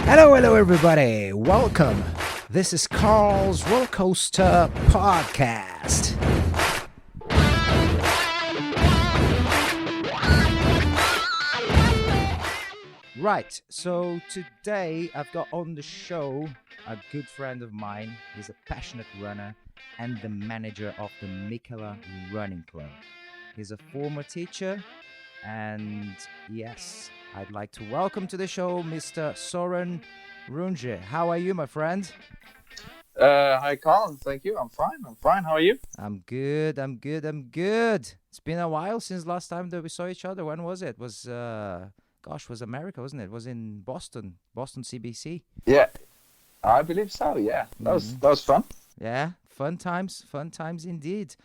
Hello, everybody. Welcome. This is Carl's Roller Coaster Podcast. Right, so today I've got on the show a good friend of mine. He's a passionate runner and the manager of the Mikkeller Running Club. He's a former teacher, and yes, I'd like to welcome to the show Mr. Søren Runge. How are you, my friend? Hi, Colin. Thank you. I'm fine. How are you? I'm good. It's been a while since last time that we saw each other. When was it? Was America, wasn't it? It was in Boston CBC. Yeah, I believe so. Yeah, that was fun. Yeah, fun times indeed.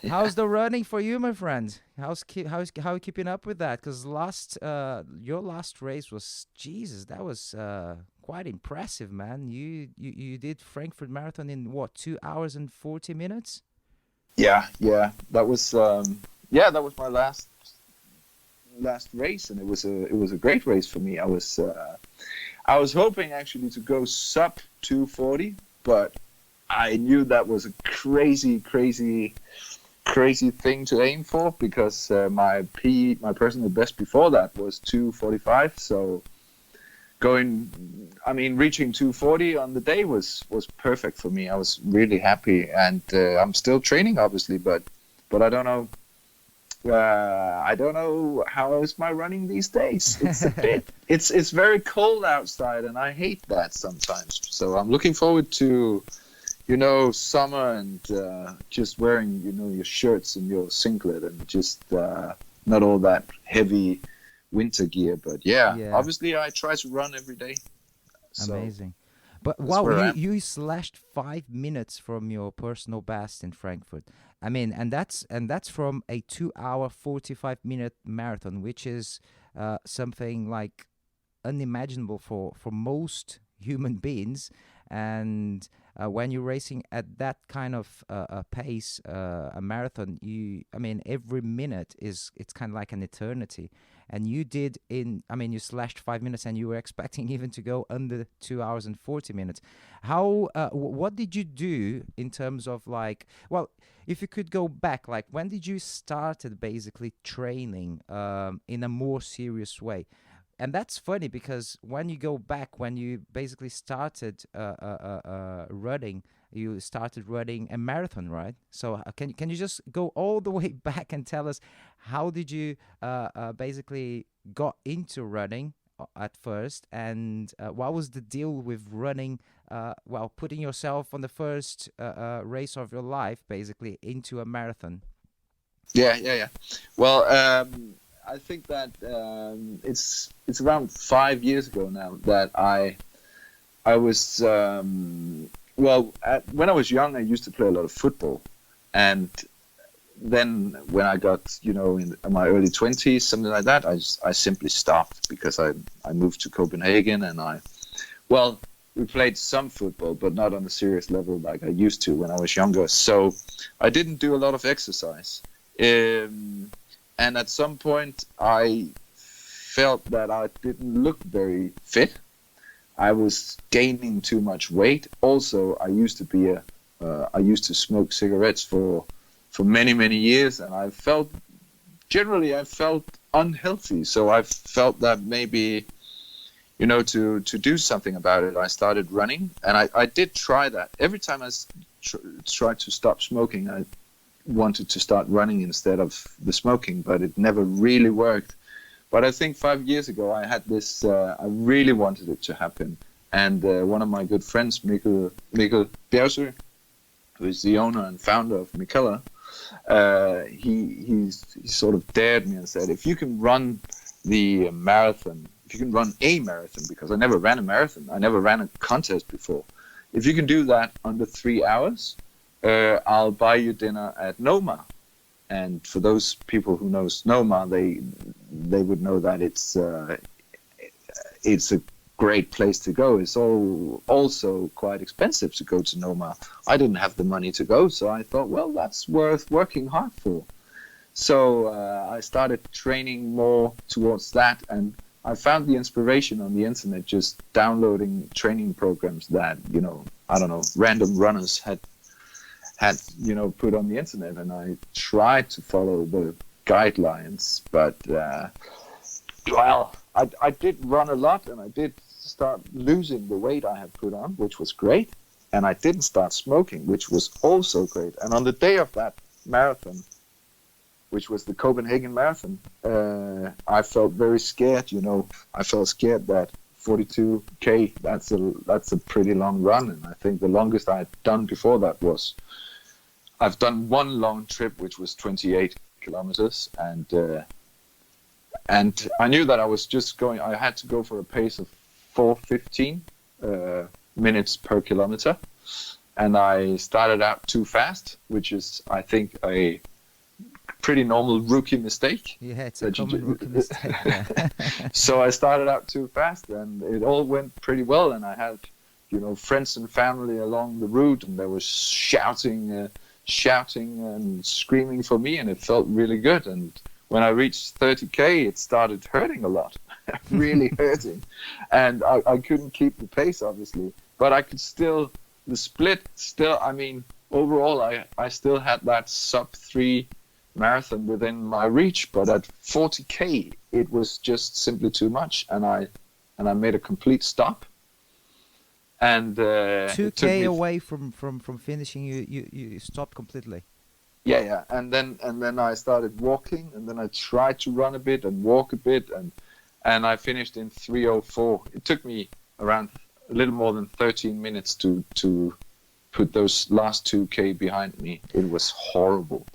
How's the running for you, my friend? How are you keeping up with that? Because your last race was, Jesus, that was quite impressive, man. You did Frankfurt Marathon in what, 2 hours and 40 minutes? Yeah. That was my last race, and it was a great race for me. I was hoping actually to go sub 2:40, but I knew that was a crazy thing to aim for, because my personal best before that was 2:45. So reaching 2:40 on the day was perfect for me. I was really happy, and I'm still training, obviously, but I don't know. I don't know how is my running these days. It's very cold outside, and I hate that sometimes. So I'm looking forward to, summer, and just wearing, your shirts and your singlet, and just not all that heavy winter gear. But yeah, obviously I try to run every day. So amazing. But wow, you slashed 5 minutes from your personal best in Frankfurt. I mean, and that's from a 2 hour 45-minute marathon, which is something like unimaginable for most human beings. And when you're racing at that kind of pace, a marathon, every minute it's kind of like an eternity. And you did you slashed 5 minutes, and you were expecting even to go under 2 hours and 40 minutes. What did you do in terms of if you could go back, when did you started basically training in a more serious way? And that's funny, because when you go back, when you basically started running, you started running a marathon, right? So can you just go all the way back and tell us, how did you basically got into running at first, and what was the deal with running, putting yourself on the first race of your life basically into a marathon? Yeah. Well, I think that it's around 5 years ago now that I was when I was young, I used to play a lot of football, and then when I got in my early 20s, something like that, I simply stopped, because I moved to Copenhagen, and we played some football, but not on a serious level like I used to when I was younger. So I didn't do a lot of exercise. And at some point, I felt that I didn't look very fit. I was gaining too much weight. Also, I used to smoke cigarettes for many years, and I felt unhealthy. So I felt that maybe, to do something about it, I started running, and I did try that. Every time I tried to stop smoking, I wanted to start running instead of the smoking, but it never really worked. But I think 5 years ago, I had this, I really wanted it to happen. And one of my good friends, Mikkeller who is the owner and founder of Mikkeller, he sort of dared me and said, if you can run a marathon, because I never ran a marathon, I never ran a contest before. If you can do that under 3 hours, I'll buy you dinner at Noma. And for those people who knows Noma, they would know that it's a great place to go. It's also quite expensive to go to Noma. I didn't have the money to go, so I thought, well, that's worth working hard for. So I started training more towards that, and I found the inspiration on the internet, just downloading training programs that, you know, I don't know, random runners had, you know, put on the internet, and I tried to follow the guidelines, but well, I did run a lot, and I did start losing the weight I had put on, which was great, and I didn't start smoking, which was also great. And on the day of that marathon, which was the Copenhagen Marathon, I felt very scared. You know, I felt scared that 42K, that's a pretty long run, and I think the longest I had done before that was, I've done one long trip, which was 28 kilometers, and I knew that I had to go for a pace of 4:15 minutes per kilometer, and I started out too fast, which is, I think, a pretty normal rookie mistake. Yeah, it's a common rookie mistake. Yeah. So I started out too fast, and it all went pretty well, and I had, you know, friends and family along the route, and they were shouting and screaming for me, and it felt really good. And when I reached 30K, it started hurting a lot, really hurting. And I couldn't keep the pace, obviously, but I could still, I mean, overall, I still had that sub-3 marathon within my reach, but at 40K, it was just simply too much. And I made a complete stop. And 2K away from finishing, you stopped completely. Yeah, and then I started walking, and then I tried to run a bit and walk a bit, and I finished in 3:04. It took me around a little more than 13 minutes to put those last 2K behind me. It was horrible.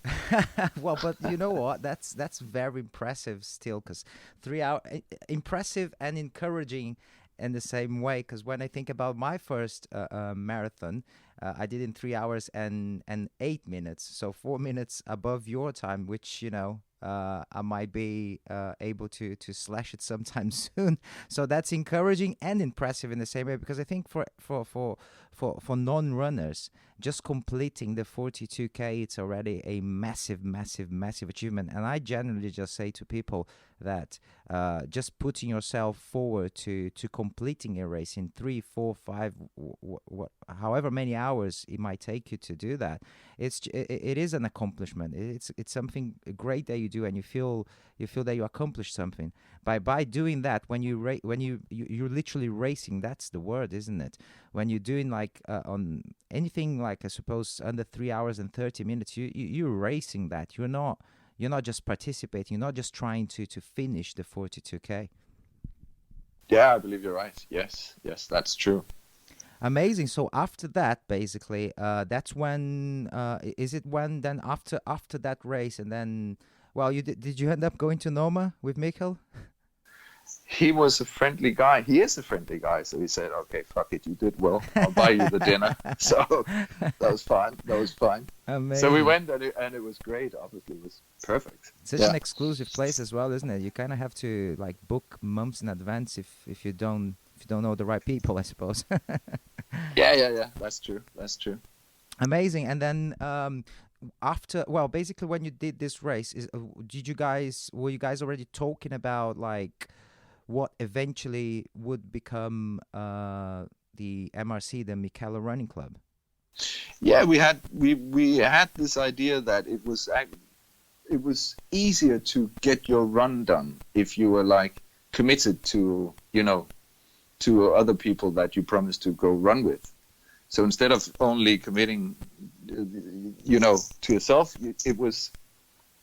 Well, but you know what? That's very impressive still, because 3 hours, impressive and encouraging in the same way. Because when I think about my first marathon, I did in 3 hours and 8 minutes, so 4 minutes above your time, which, you know, I might be able to slash it sometime soon. So that's encouraging and impressive in the same way, because I think for non-runners, just completing the 42K, it's already a massive achievement. And I generally just say to people that just putting yourself forward to completing a race in 3, 4, 5, however many hours it might take you to do that, it is an accomplishment. It's something great that you do, and you feel that you accomplished something by doing that. When you're literally racing, that's the word, isn't it? When you're doing like on anything like, I suppose, under 3 hours and 30 minutes, you're racing that. You're not just participating. You're not just trying to finish the 42K. Yeah, I believe you're right. Yes, that's true. Amazing. So after that, basically, that's when is it when then after that race, and then, well, did you end up going to Noma with Mikkel? He was a friendly guy. He is a friendly guy. So he said, "Okay, fuck it, you did well. I'll buy you the dinner." So that was fine. Amazing. So we went, and it was great. Obviously, it was perfect. Such an exclusive place as well, isn't it? You kind of have to like book months in advance if you don't know the right people, I suppose. Yeah. That's true. Amazing. And then after, well, basically when you did this race, were you guys already talking about like what eventually would become the MRC, the Mikkeller Running Club? Yeah, we had this idea that it was easier to get your run done if you were like committed to, you know, to other people that you promised to go run with. So instead of only committing, you know, to yourself, it was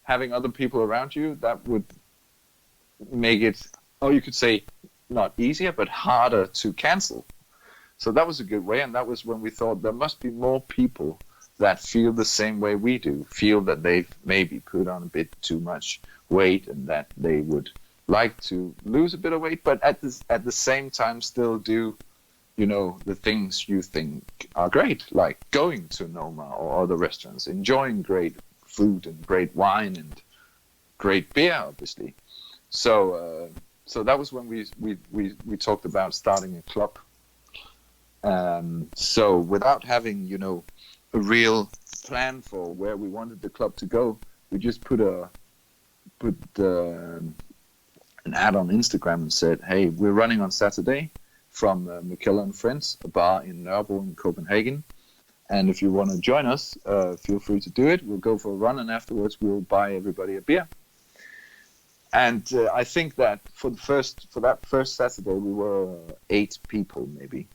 having other people around you that would make it, or you could say, not easier, but harder to cancel. So that was a good way, and that was when we thought there must be more people that feel the same way we do, feel that they've maybe put on a bit too much weight and that they would like to lose a bit of weight, but at the same time still do, you know, the things you think are great, like going to Noma or other restaurants, enjoying great food and great wine and great beer, obviously. So that was when we talked about starting a club. So without having, you know, a real plan for where we wanted the club to go, we just put an ad on Instagram and said, "Hey, we're running on Saturday from Mikkeller and Friends, a bar in Nørrebro in Copenhagen. And if you want to join us, feel free to do it. We'll go for a run, and afterwards we'll buy everybody a beer." And I think that for that first Saturday we were 8 people maybe,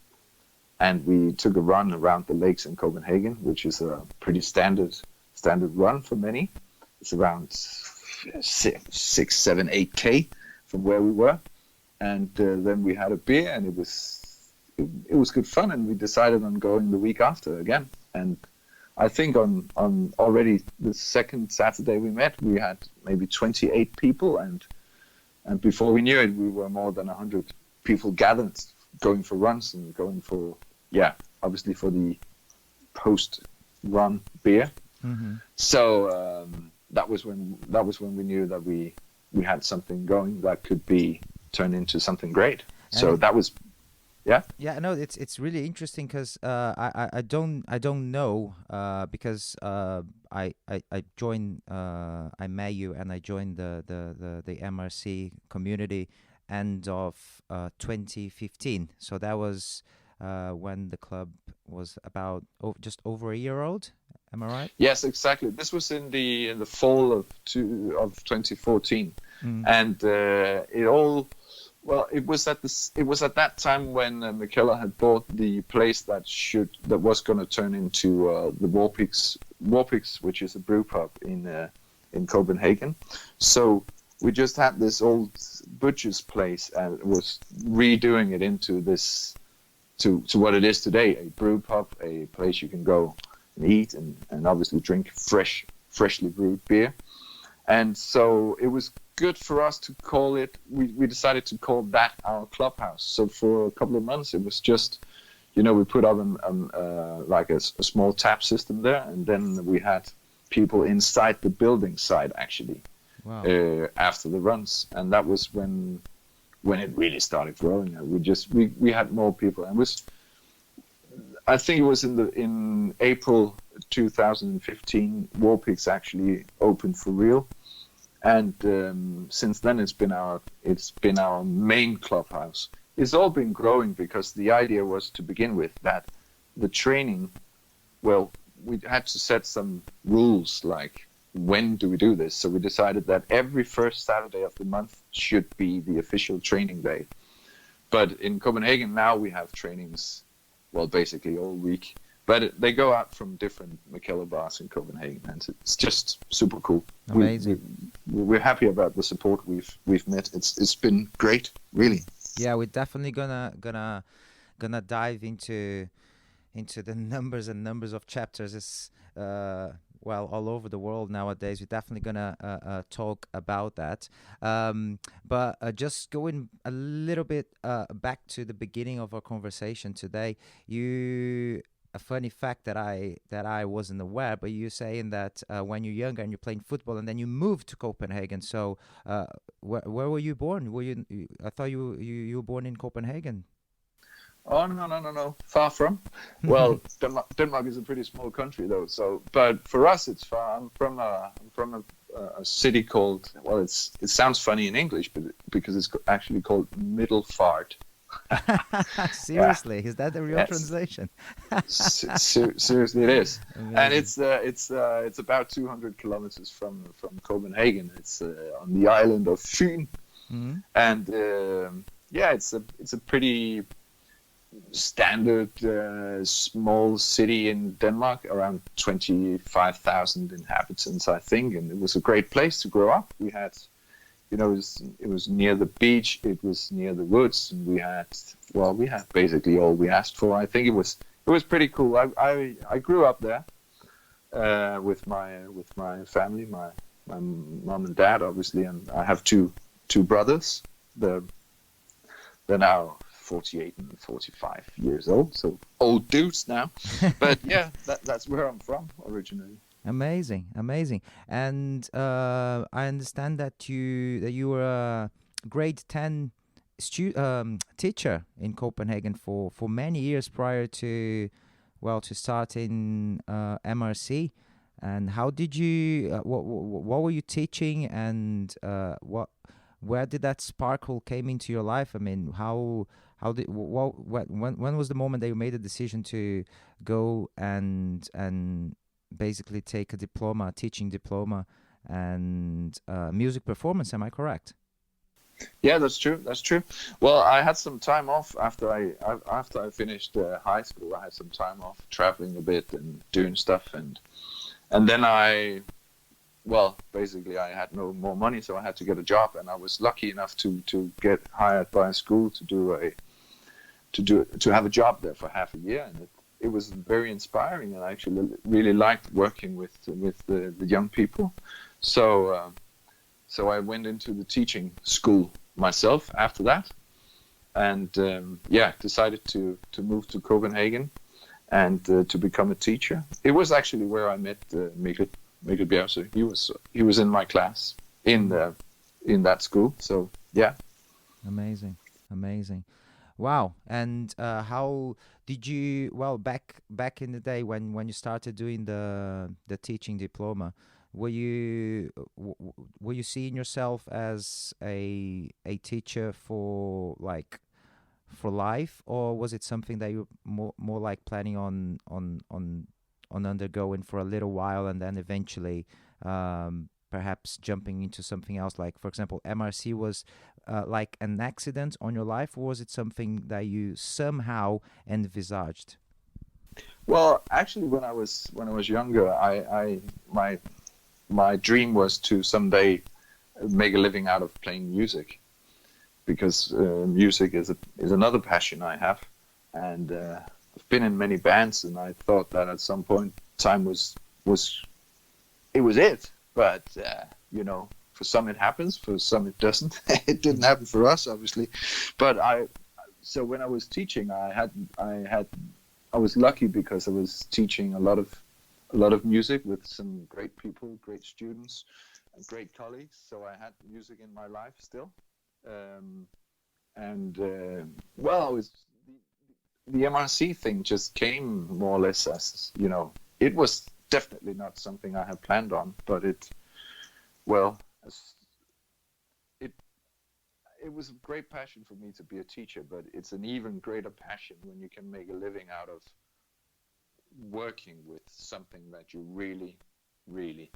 and we took a run around the lakes in Copenhagen, which is a pretty standard run for many. It's around 6, 7, 8K from where we were, and then we had a beer, and it was good fun, and we decided on going the week after again. And I think on already the second Saturday we met, we had maybe 28 people, and before we knew it, we were more than 100 people gathered, going for runs and going for, obviously for the post-run beer. Mm-hmm. So that was when we knew that we had something going that could be turned into something great. So that was. Yeah, no, it's really interesting because I don't know because I joined I met you and I joined the MRC community end of 2015. So that was when the club was about just over a year old. Am I right? Yes, exactly. This was in the fall of 2014, and it all. Well, it was at that time when Mikkeller had bought the place that was going to turn into the Warpix, which is a brew pub in Copenhagen. So we just had this old butcher's place and was redoing it into this to what it is today, a brew pub, a place you can go and eat and obviously drink freshly brewed beer. And so it was good for us to call it, we decided to call that our clubhouse. So for a couple of months it was just, we put up like a small tap system there, and then we had people inside the building side actually. Wow. After the runs, and that was when it really started growing. We had more people, and I think it was in April 2015 Warpix actually opened for real. And since then, it's been our main clubhouse. It's all been growing because the idea was to begin with that the training. Well, we had to set some rules like when do we do this. So we decided that every first Saturday of the month should be the official training day. But in Copenhagen now we have trainings, well, basically all week. But they go out from different Mikkeller bars in Copenhagen, and it's just super cool. Amazing. We're happy about the support we've met. It's been great, really. Yeah, we're definitely gonna dive into the numbers of chapters. It's all over the world nowadays. We're definitely gonna talk about that. But just going a little bit back to the beginning of our conversation today, a funny fact that I wasn't aware, but you're saying that when you're younger and you're playing football and then you moved to Copenhagen. So where were you born? I thought you were born in Copenhagen. Oh no! Far from. Well, Denmark is a pretty small country though. So, but for us it's far. I'm from a city called. Well, it sounds funny in English, but because it's actually called Middelfart. Seriously, is that the real translation? Seriously, it is. Amazing. And it's about 200 kilometers from Copenhagen. It's on the island of Fyn, and it's a pretty standard small city in Denmark, around 25,000 inhabitants, I think, and it was a great place to grow up. We had. It was near the beach, it was near the woods, and we had basically all we asked for. I think it was pretty cool. I grew up there with my family, my mom and dad, obviously, and I have two brothers. They're now 48 and 45 years old, so old dudes now. But yeah, that's where I'm from originally. Amazing. And I understand that you were a grade 10 teacher in Copenhagen for many years prior to starting MRC. And how did you? What were you teaching? And where did that sparkle came into your life? I mean, how did when was the moment that you made a decision to go and basically take a diploma, a teaching diploma, and music performance? Am I correct? Yeah, that's true. That's true. Well, I had some time off after I finished high school. I had some time off, traveling a bit and doing stuff, and then basically I had no more money, so I had to get a job, and I was lucky enough to get hired by a school to have a job there for half a year, and it was very inspiring, and I actually really liked working with the young people. So. So I went into the teaching school myself after that, and decided to move to Copenhagen and to become a teacher. It was actually where I met Mikkel Bjergsø. He was in my class in that school. So yeah. Amazing. Wow. And how did you? Well, back in the day when you started doing the teaching diploma, were you seeing yourself as a teacher for life, or was it something that you more like planning on undergoing for a little while and then eventually perhaps jumping into something else? Like, for example, MRC was like an accident on your life, or was it something that you somehow envisaged? Well, actually, when I was younger, my dream was to someday make a living out of playing music, because music is another passion I have, and I've been in many bands, and I thought that at some point time was it. But for some it happens, for some it doesn't. It didn't happen for us, obviously. But so when I was teaching, I was lucky because I was teaching a lot of music with some great people, great students, and great colleagues. So I had music in my life still, I was the MRC thing just came more or less as it was definitely not something I had planned on, but it was a great passion for me to be a teacher. But it's an even greater passion when you can make a living out of working with something that you really, really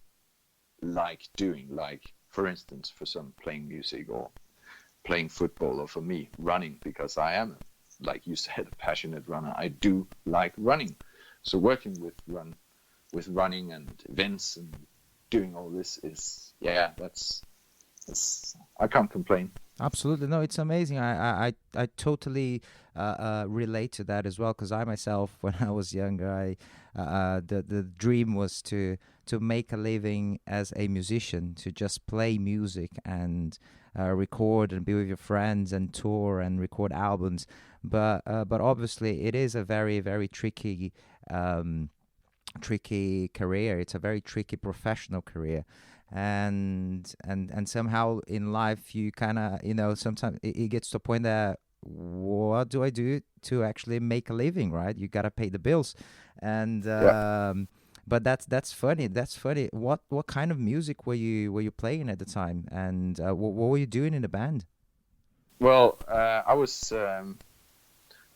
like doing. Like, for instance, for some playing music or playing football, or for me, running, because I am, like you said, a passionate runner. I do like running. So working with running and events and doing all this is, that's I can't complain. Absolutely. No, it's amazing. I totally relate to that as well, because I myself, when I was younger, the dream was to make a living as a musician, to just play music and record and be with your friends and tour and record albums. But obviously it is a very, very tricky career. It's a very tricky professional career. And somehow in life you kind of sometimes it gets to a point that, what do I do to actually make a living, right? You gotta pay the bills. And but that's funny. What kind of music were you playing at the time, and what were you doing in the band? Well, I was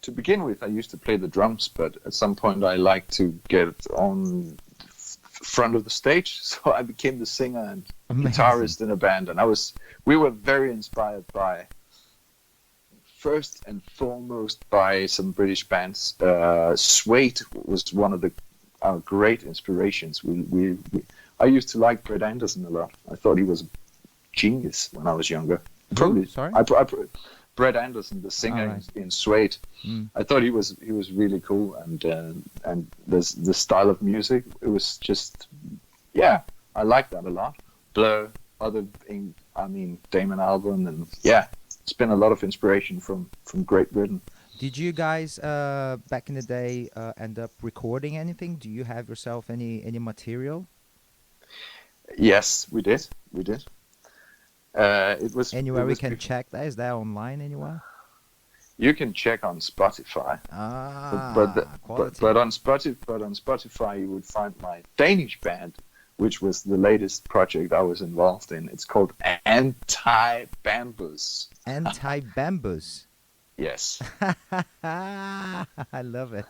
to begin with, I used to play the drums, but at some point I liked to get on front of the stage, so I became the singer and guitarist in a band. And we were very inspired by, first and foremost, by some British bands. Suede was one of our great inspirations. I used to like Brett Anderson a lot. I thought he was a genius when I was younger. Probably. Sorry? Brett Anderson, the singer in Suede. I thought he was really cool, and the style of music, it was just, I liked that a lot. Blur, Damon Albarn, and it's been a lot of inspiration from Great Britain. Did you guys back in the day end up recording anything? Do you have yourself any material? Yes, we did. It was anywhere we can check that? Is that online anywhere? You can check on Spotify. Ah, but on Spotify you would find my Danish band which was the latest project I was involved in. It's called Anti-Bambus. Anti-Bambus. Yes. I love it.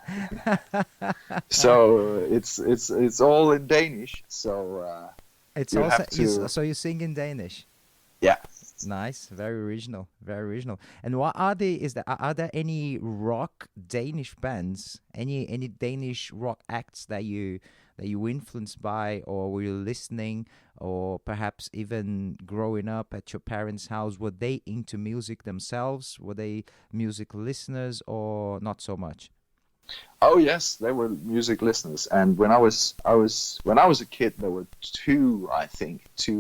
So it's all in Danish. So It's you also have to. so you sing in Danish. Yeah. Nice, very original, very original. And what are there any rock Danish bands, any Danish rock acts that you were influenced by, or were you listening, or perhaps even growing up at your parents' house? Were they into music themselves? Were they music listeners, or not so much? Oh yes, they were music listeners. And when I was a kid, there were two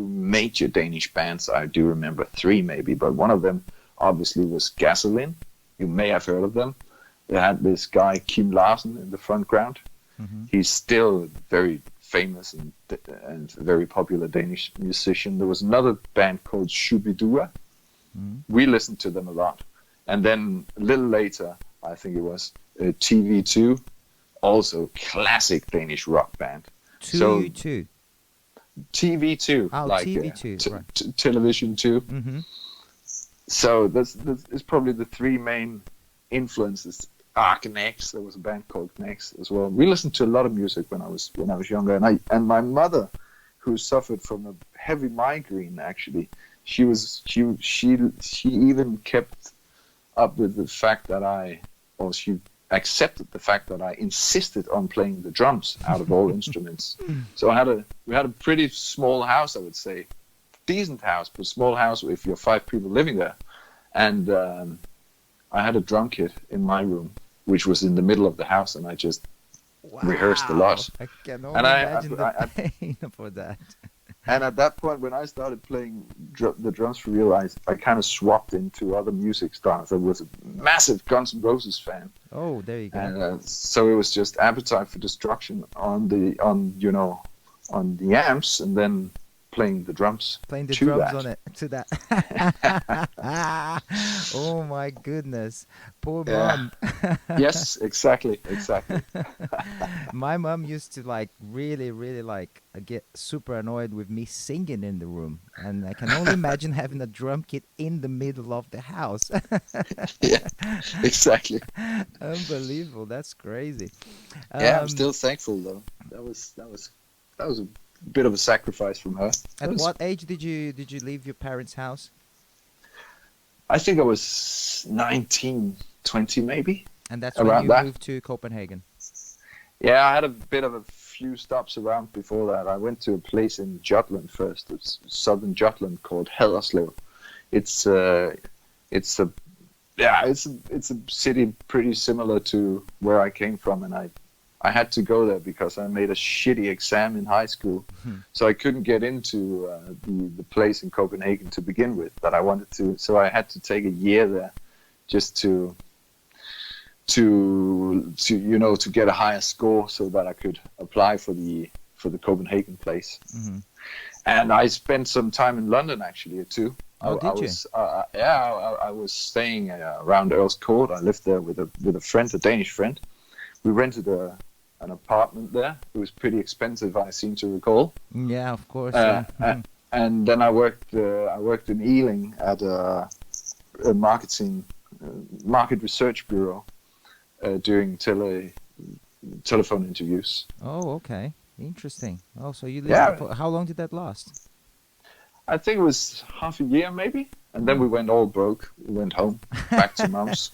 major Danish bands. I do remember three maybe, but one of them obviously was Gasoline. You may have heard of them. They had this guy Kim Larsen in the front ground. Mm-hmm. He's still very famous and very popular Danish musician. There was another band called Shubidua. Mm-hmm. We listened to them a lot. And then a little later, I think it was TV2, also classic Danish rock band. TV2. TV2, Oh, like TV2, right. Television 2. Mm-hmm. So that's probably the three main influences. Knex, there was a band called Knex as well. We listened to a lot of music when I was younger, and my mother, who suffered from a heavy migraine, actually, she even kept up with the fact that she accepted the fact that I insisted on playing the drums out of all instruments. So we had a pretty small house, I would say, decent house, but small house if you're 5 people living there. And I had a drum kit in my room, which was in the middle of the house, and I just rehearsed a lot. I can only imagine the pain for that. And at that point, when I started playing the drums for real, I kind of swapped into other music styles. I was a massive Guns N' Roses fan. Oh, there you go. And so it was just Appetite for Destruction on the amps, and then playing the drums. Playing the drums on it to that. Oh my goodness, poor mom. Yes, exactly. My mom used to really get super annoyed with me singing in the room, and I can only imagine having a drum kit in the middle of the house. Yeah, exactly. Unbelievable, that's crazy. I'm still thankful though. That was a bit of a sacrifice from her. At what age did you leave your parents' house? I think I was 19, 20 maybe. And that's when you moved to Copenhagen? Yeah, I had a bit of a few stops around before that. I went to a place in Jutland first. It's southern Jutland called Haderslev. It's a city pretty similar to where I came from, and I had to go there because I made a shitty exam in high school, so I couldn't get into the place in Copenhagen to begin with that I wanted to. So I had to take a year there just to get a higher score so that I could apply for the Copenhagen place. Mm-hmm. And I spent some time in London actually too. Oh, did you? I was staying around Earl's Court. I lived there with a friend, a Danish friend. We rented an apartment there. It was pretty expensive, I seem to recall. Yeah, of course. And then I worked in Ealing at a market research bureau doing telephone interviews. Oh, okay, interesting. Oh, so you lived for, how long did that last? I think it was half a year maybe, and then we went all broke. We went home, back to mom's.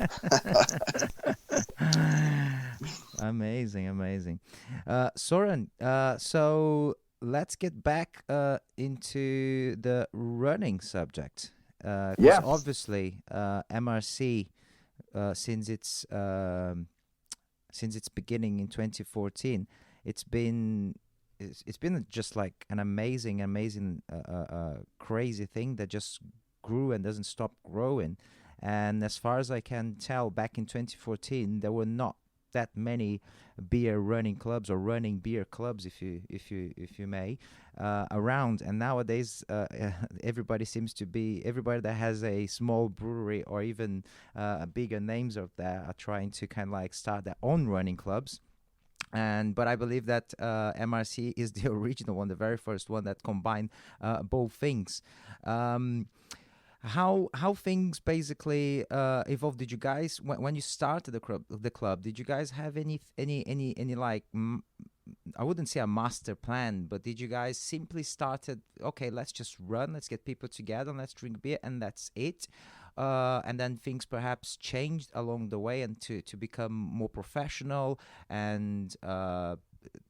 Amazing. Søren, so let's get back into the running subject. Because obviously MRC, since its beginning in 2014, it's been just like an amazing crazy thing that just grew and doesn't stop growing. And as far as I can tell, back in 2014 there were not that many beer running clubs or running beer clubs, if you may, around. And nowadays everybody that has a small brewery or even bigger names of that are trying to kind of like start their own running clubs. But I believe that MRC is the original one, the very first one that combined both things. How things basically evolved? Did you guys, when you started the club, did you guys have any like I wouldn't say a master plan, but did you guys simply started, okay, let's just run, let's get people together, and let's drink beer, and that's it? And then things perhaps changed along the way, and to become more professional, and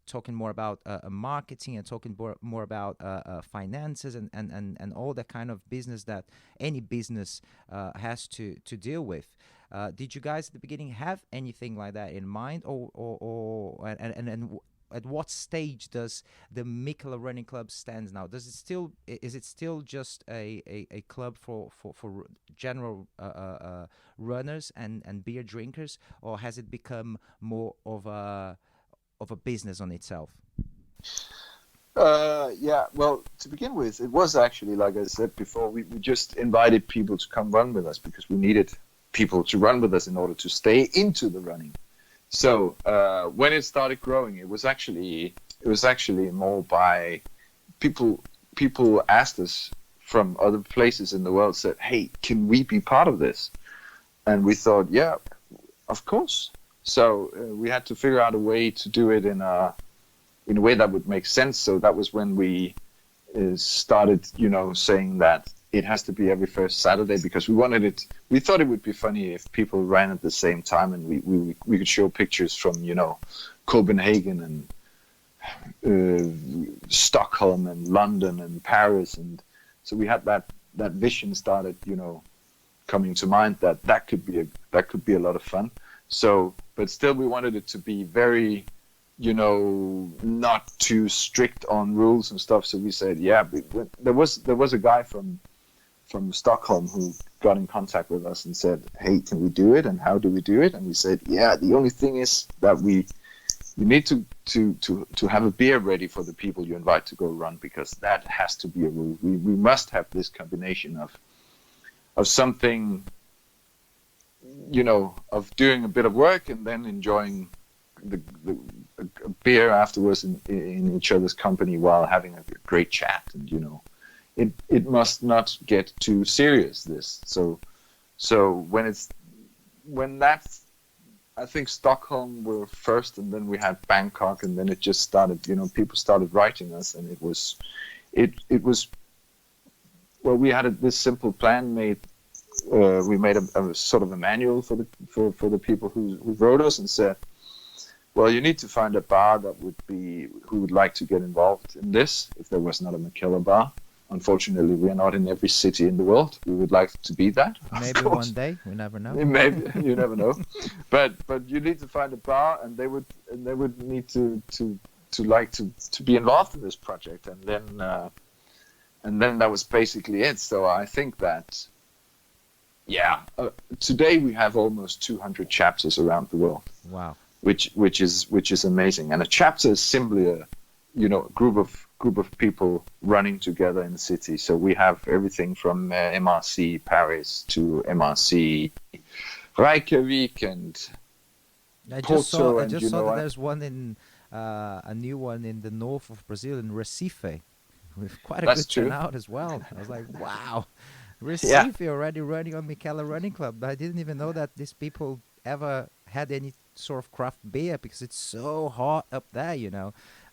talking more about marketing, and talking more about finances, and all that kind of business that any business has to deal with. Did you guys at the beginning have anything like that in mind, or at what stage does the Mikkeller Running Club stands now? Is it still just a club for general runners and beer drinkers, or has it become more of a business on itself? Yeah, well, to begin with, it was actually, like I said before, we just invited people to come run with us because we needed people to run with us in order to stay into the running. So when it started growing, it was actually more by people asked us from other places in the world, said, "Hey, can we be part of this?" And we thought, yeah, of course. So we had to figure out a way to do it in a way that would make sense. So that was when we started, saying that it has to be every first Saturday, because we thought it would be funny if people ran at the same time, and we could show pictures from, Copenhagen and Stockholm and London and Paris. And so we had that vision started, coming to mind that could be a lot of fun. So, but still we wanted it to be very, not too strict on rules and stuff. So we said, yeah, there was a guy from Stockholm who got in contact with us and said, "Hey, can we do it? And how do we do it?" And we said, "Yeah, the only thing is that you need to have a beer ready for the people you invite to go run, because that has to be a rule. We must have this combination of something, of doing a bit of work and then enjoying the beer afterwards in each other's company while having a great chat, and It must not get too serious. So I think Stockholm were first, and then we had Bangkok, and then it just started. People started writing us, and it was. Well, we had this simple plan made. We made a sort of a manual for the people who wrote us, and said, well, you need to find a bar who would like to get involved in this. If there was not a Mikkeller bar. Unfortunately, we are not in every city in the world. We would like to be that. Maybe one day. We never know. Maybe you never know. But you need to find a bar, and they would need to like to be involved in this project, and then that was basically it. So I think that, yeah, today we have almost 200 chapters around the world. Wow. Which is amazing. And a chapter is simply a group of people running together in the city. So we have everything from MRC Paris to MRC Reykjavik and I just saw that there's one in a new one in the north of Brazil, in Recife, with quite a good turnout as well. I was like, wow, Recife already running on Mikkeller Running Club. I didn't even know that these people ever had any sort of craft beer, because it's so hot up there,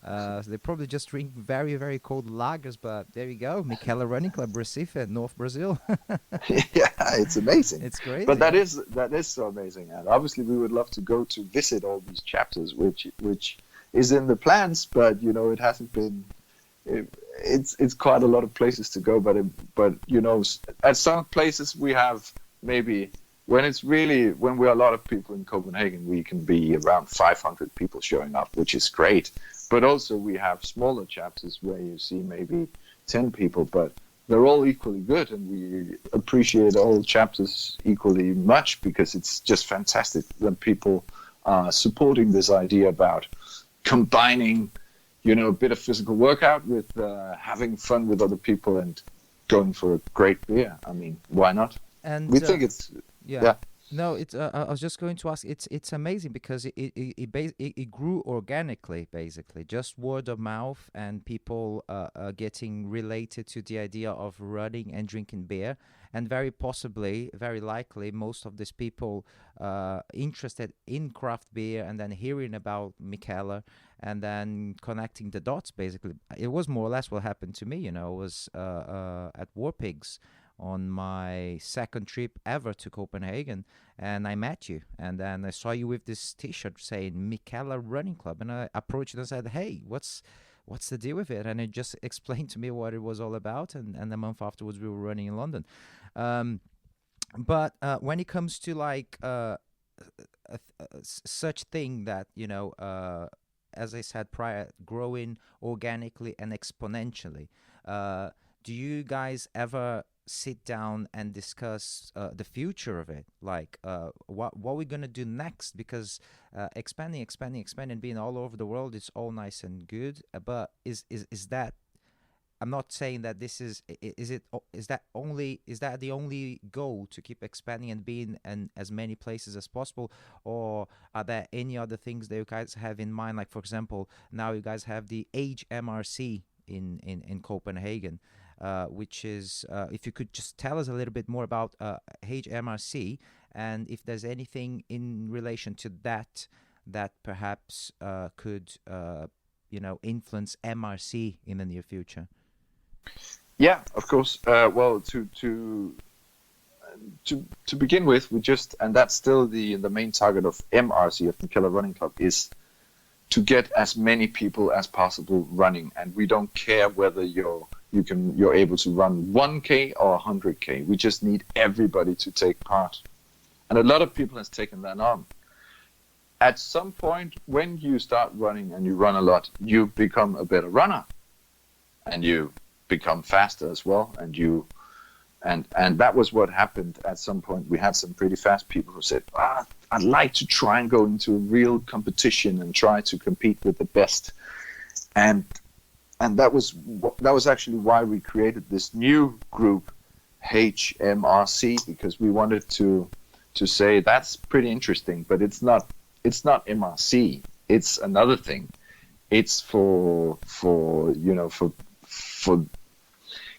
So they probably just drink very, very cold lagers, but there you go. Mikkeller Running Club, Recife, North Brazil. Yeah, it's amazing. It's great. But that is so amazing. And obviously we would love to go to visit all these chapters, which is in the plans, but it hasn't been. It's quite a lot of places to go, but at some places we have maybe. When we're a lot of people in Copenhagen, we can be around 500 people showing up, which is great. But also we have smaller chapters where you see maybe 10 people, but they're all equally good, and we appreciate all chapters equally much, because it's just fantastic that people are supporting this idea about combining, a bit of physical workout with having fun with other people and going for a great beer. I mean, why not? And we think it's. Yeah. No, it's. I was just going to ask. It's amazing because it grew organically, basically, just word of mouth, and people getting related to the idea of running and drinking beer, and very possibly, very likely, most of these people interested in craft beer, and then hearing about Mikkeller, and then connecting the dots. Basically, it was more or less what happened to me. I was at War Pigs on my second trip ever to Copenhagen, and I met you, and then I saw you with this T-shirt saying Mikkeller Running Club, and I approached you and said, "Hey, what's the deal with it?" And it just explained to me what it was all about, and a month afterwards we were running in London. Um, but when it comes to like such thing that as I said prior, growing organically and exponentially. Do you guys ever sit down and discuss the future of it? Like, what we're gonna do next? Because expanding, being all over the world is all nice and good. But is that? I'm not saying that this is it is that the only goal, to keep expanding and being in as many places as possible, or are there any other things that you guys have in mind? Like, for example, now you guys have the Age MRC in Copenhagen, which is if you could just tell us a little bit more about Age MRC, and if there's anything in relation to that that perhaps could influence MRC in the near future. Yeah, of course. Well, to begin with, we just, and that's still the main target of MRC, of Mikkeller Running Club, is to get as many people as possible running, and we don't care whether you're able to run 1K or 100K. We just need everybody to take part, and a lot of people has taken that on. At some point, when you start running and you run a lot, you become a better runner, and you become faster as well, and that was what happened at some point. We had some pretty fast people who said, I'd like to try and go into a real competition and try to compete with the best, and that was actually why we created this new group, HMRC, because we wanted to say that's pretty interesting, but it's not MRC, it's another thing. It's for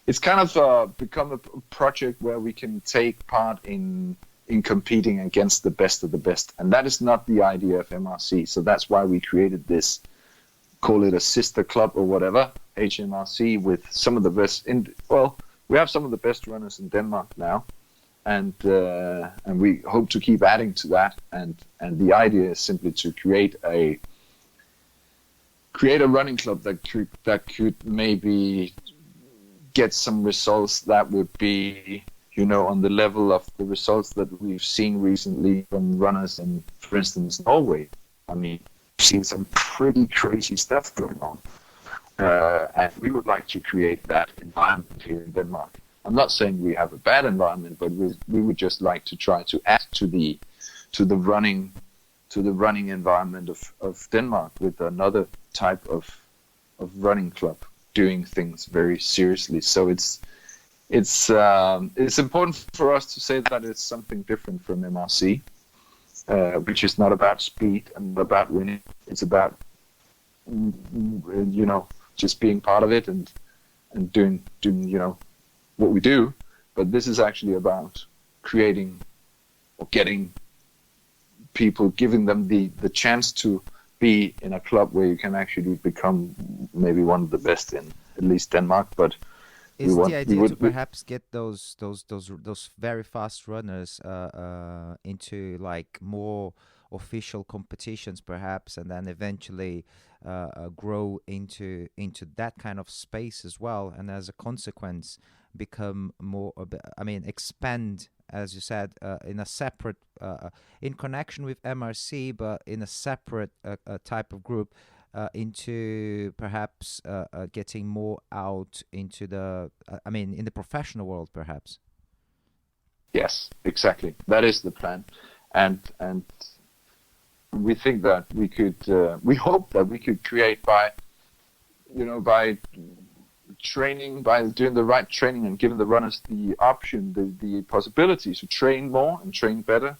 it's kind of become a project where we can take part in competing against the best of the best, and that is not the idea of MRC. So that's why we created this, call it a sister club or whatever, HMRC, with some of the best. We have some of the best runners in Denmark now, and we hope to keep adding to that. And the idea is simply to create a running club that could maybe get some results that would be, on the level of the results that we've seen recently from runners in, for instance, Norway. I mean, we've seen some pretty crazy stuff going on, and we would like to create that environment here in Denmark. I'm not saying we have a bad environment, but we would just like to try to add to the running environment of Denmark with another type of running club, doing things very seriously. So it's important for us to say that it's something different from MRC, which is not about speed and not about winning. It's about just being part of it and doing what we do. But this is actually about creating or getting people, giving them the chance to be in a club where you can actually become maybe one of the best in at least Denmark. But is the idea to perhaps get those very fast runners into like more official competitions, perhaps, and then eventually grow into that kind of space as well, and as a consequence become more, expand, as you said, in a separate, in connection with MRC, but in a separate type of group, into perhaps getting more out into the, in the professional world, perhaps. Yes, exactly. That is the plan, and we think that we could, we hope that we could create by training, by doing the right training and giving the runners the option, the possibility to train more and train better,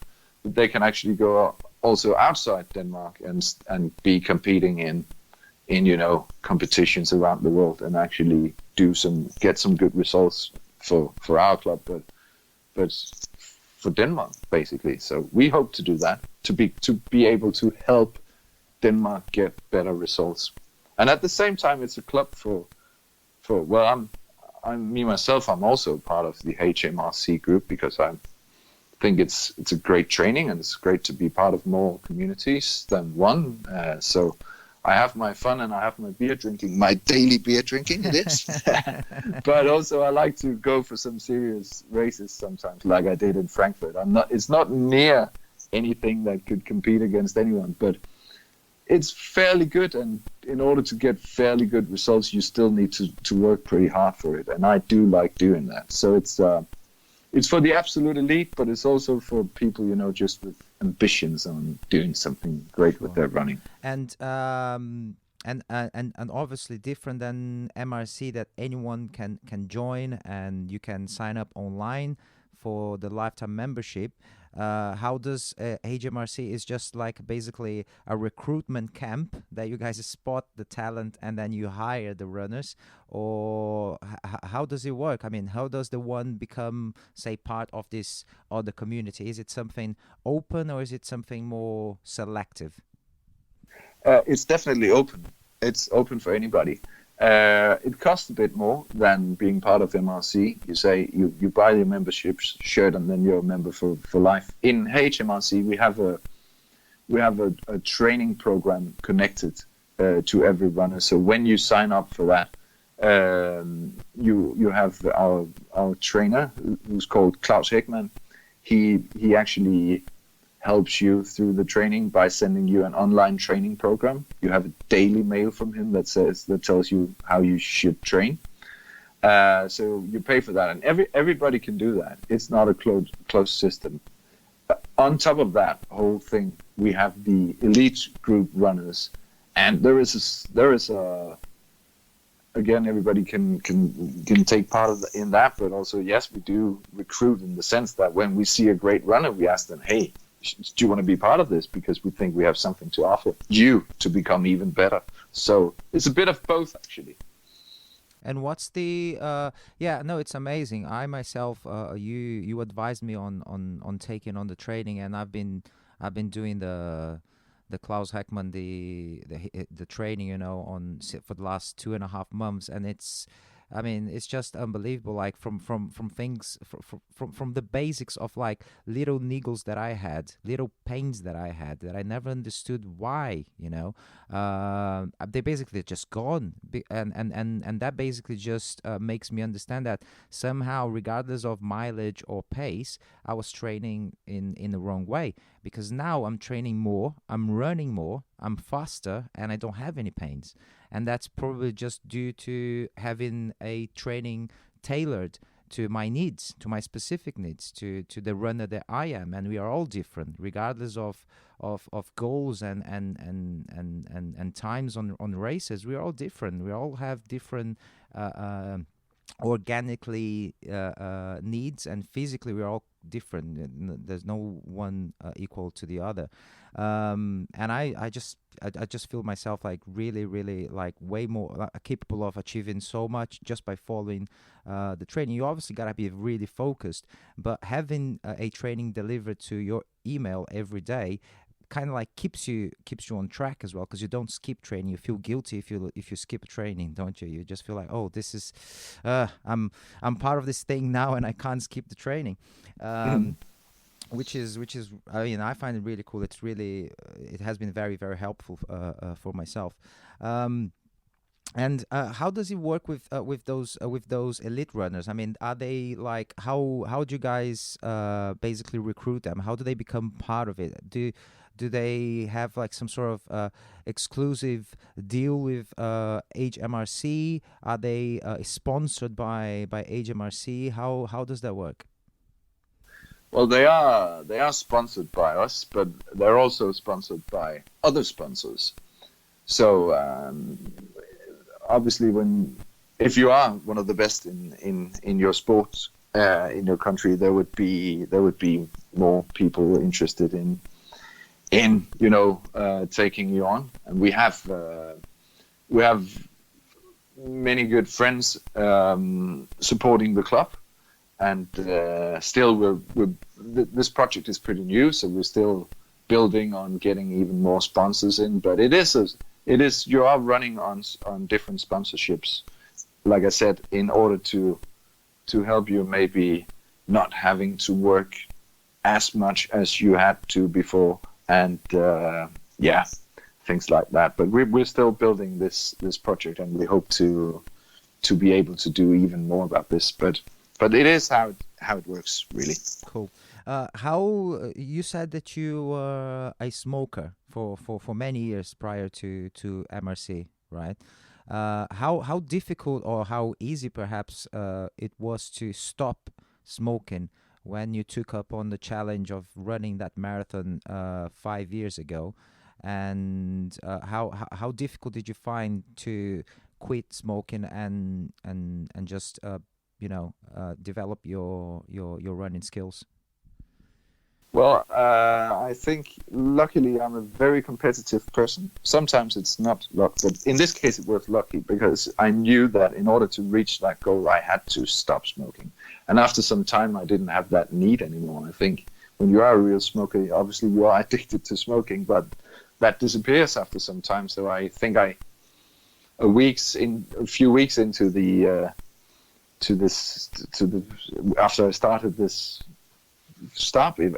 they can actually go also outside Denmark and be competing in competitions around the world and actually get some good results for our club, but for Denmark basically. So we hope to do that, to be able to help Denmark get better results. And at the same time, it's a club for well, I'm me myself. I'm also part of the HMRC group because I think it's a great training and it's great to be part of more communities than one. So I have my fun and I have my beer drinking, my daily beer drinking. It is, but also I like to go for some serious races sometimes, like I did in Frankfurt. It's not near anything that could compete against anyone, but it's fairly good, and in order to get fairly good results, you still need to work pretty hard for it, and I do like doing that. So it's for the absolute elite, but it's also for people, just with ambitions on doing something great with their running. And obviously different than MRC, that anyone can join, and you can sign up online for the lifetime membership. How does HMRC is just like basically a recruitment camp that you guys spot the talent and then you hire the runners, or how does it work? I mean, how does the one become, say, part of this other community? Is it something open or is it something more selective? It's definitely open. It's open for anybody. It costs a bit more than being part of MRC. You say you buy the membership shirt and then you're a member for life. In HMRC, we have a training program connected to every runner. So when you sign up for that, you have our trainer, who's called Klaus Heckmann. He actually helps you through the training by sending you an online training program. You have a daily mail from him that tells you how you should train. So you pay for that, and everybody can do that. It's not a closed system. On top of that whole thing, we have the elite group runners, and there is a again, everybody can take part in that, but also yes, we do recruit in the sense that when we see a great runner, we ask them, hey, do you want to be part of this? Because we think we have something to offer you to become even better. So it's a bit of both, actually. And what's the it's amazing. I myself, you advised me on taking on the training, and I've been doing the Klaus Heckmann the training, for the last 2.5 months, and it's just unbelievable. Like from things from the basics of like little niggles that I had, little pains that I had that I never understood why. They basically just gone, and that basically just makes me understand that somehow, regardless of mileage or pace, I was training in the wrong way, because now I'm training more, I'm running more, I'm faster, and I don't have any pains. And that's probably just due to having a training tailored to my needs, to my specific needs, to the runner that I am. And we are all different, regardless of goals and times on races. We are all different. We all have different organically needs, and physically we're all different. There's no one equal to the other. And I just feel myself like really like way more capable of achieving so much just by following the training. You obviously gotta be really focused, but having a training delivered to your email every day kind of like keeps you on track as well, because you don't skip training. You feel guilty if you skip training, don't you? You just feel like, oh, this is I'm part of this thing now and I can't skip the training. Which is I find it really cool. It's really it has been very, very helpful for myself. And how does it work with those elite runners? I mean, are they like, how do you guys basically recruit them? How do they become part of it? Do they have like some sort of exclusive deal with HMRC? Are they sponsored by HMRC? How does that work? Well, they are sponsored by us, but they're also sponsored by other sponsors. So obviously, if you are one of the best in your sport, in your country, there would be more people interested in taking you on. And we have many good friends supporting the club, and still this project is pretty new, so we're still building on getting even more sponsors in. But it is you are running on different sponsorships, like I said, in order to help you maybe not having to work as much as you had to before, and things like that. But we're still building this project, and we hope to be able to do even more about this. But it is how it works, really. Cool. How you said that you were a smoker for many years prior to MRC, right? How difficult or how easy perhaps it was to stop smoking when you took up on the challenge of running that marathon 5 years ago, and how difficult did you find to quit smoking and just develop your running skills? Well, I think luckily I'm a very competitive person. Sometimes it's not luck, but in this case it was lucky, because I knew that in order to reach that goal, I had to stop smoking. And after some time, I didn't have that need anymore. I think when you are a real smoker, obviously you are addicted to smoking, but that disappears after some time. So I think a few weeks into after I started this stop, it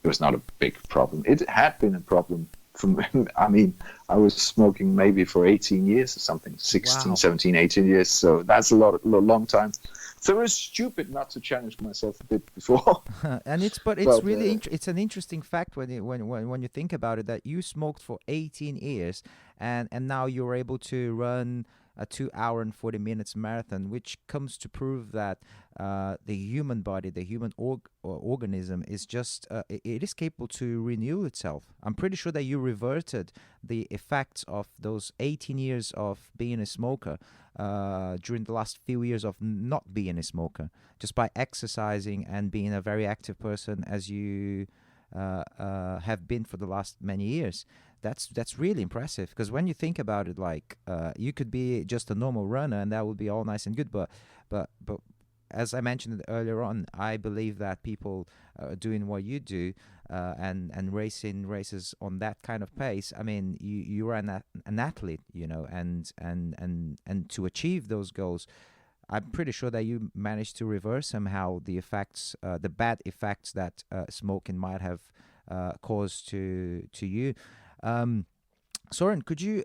was not a big problem. It had been a problem from, I was smoking maybe for 18 years or something, 16, wow. 17, 18 years. So that's a long time. So it was stupid not to challenge myself a bit before. And it's really it's an interesting fact when you think about it, that you smoked for 18 years and now you're able to run a 2 hour and 40 minutes marathon, which comes to prove that the human body, the human organism is just it is capable to renew itself. I'm pretty sure that you reverted the effects of those 18 years of being a smoker during the last few years of not being a smoker, just by exercising and being a very active person as you have been for the last many years. That's really impressive, because when you think about it, like you could be just a normal runner and that would be all nice and good, but as I mentioned earlier on, I believe that people doing what you do and racing races on that kind of pace, I mean, you are an athlete, and to achieve those goals, I'm pretty sure that you managed to reverse somehow the effects, the bad effects that smoking might have caused to you. Søren, could you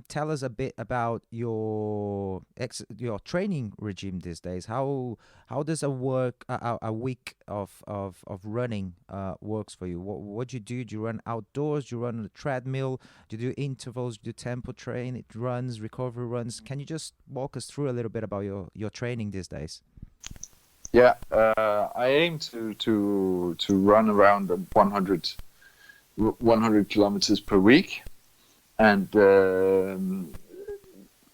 tell us a bit about your training regime these days? How does a week of running works for you? What do you do? Do you run outdoors? Do you run on the treadmill? Do you do intervals? Do you tempo train? It runs, recovery runs. Can you just walk us through a little bit about your training these days? Yeah, I aim to run around 100 kilometers per week. And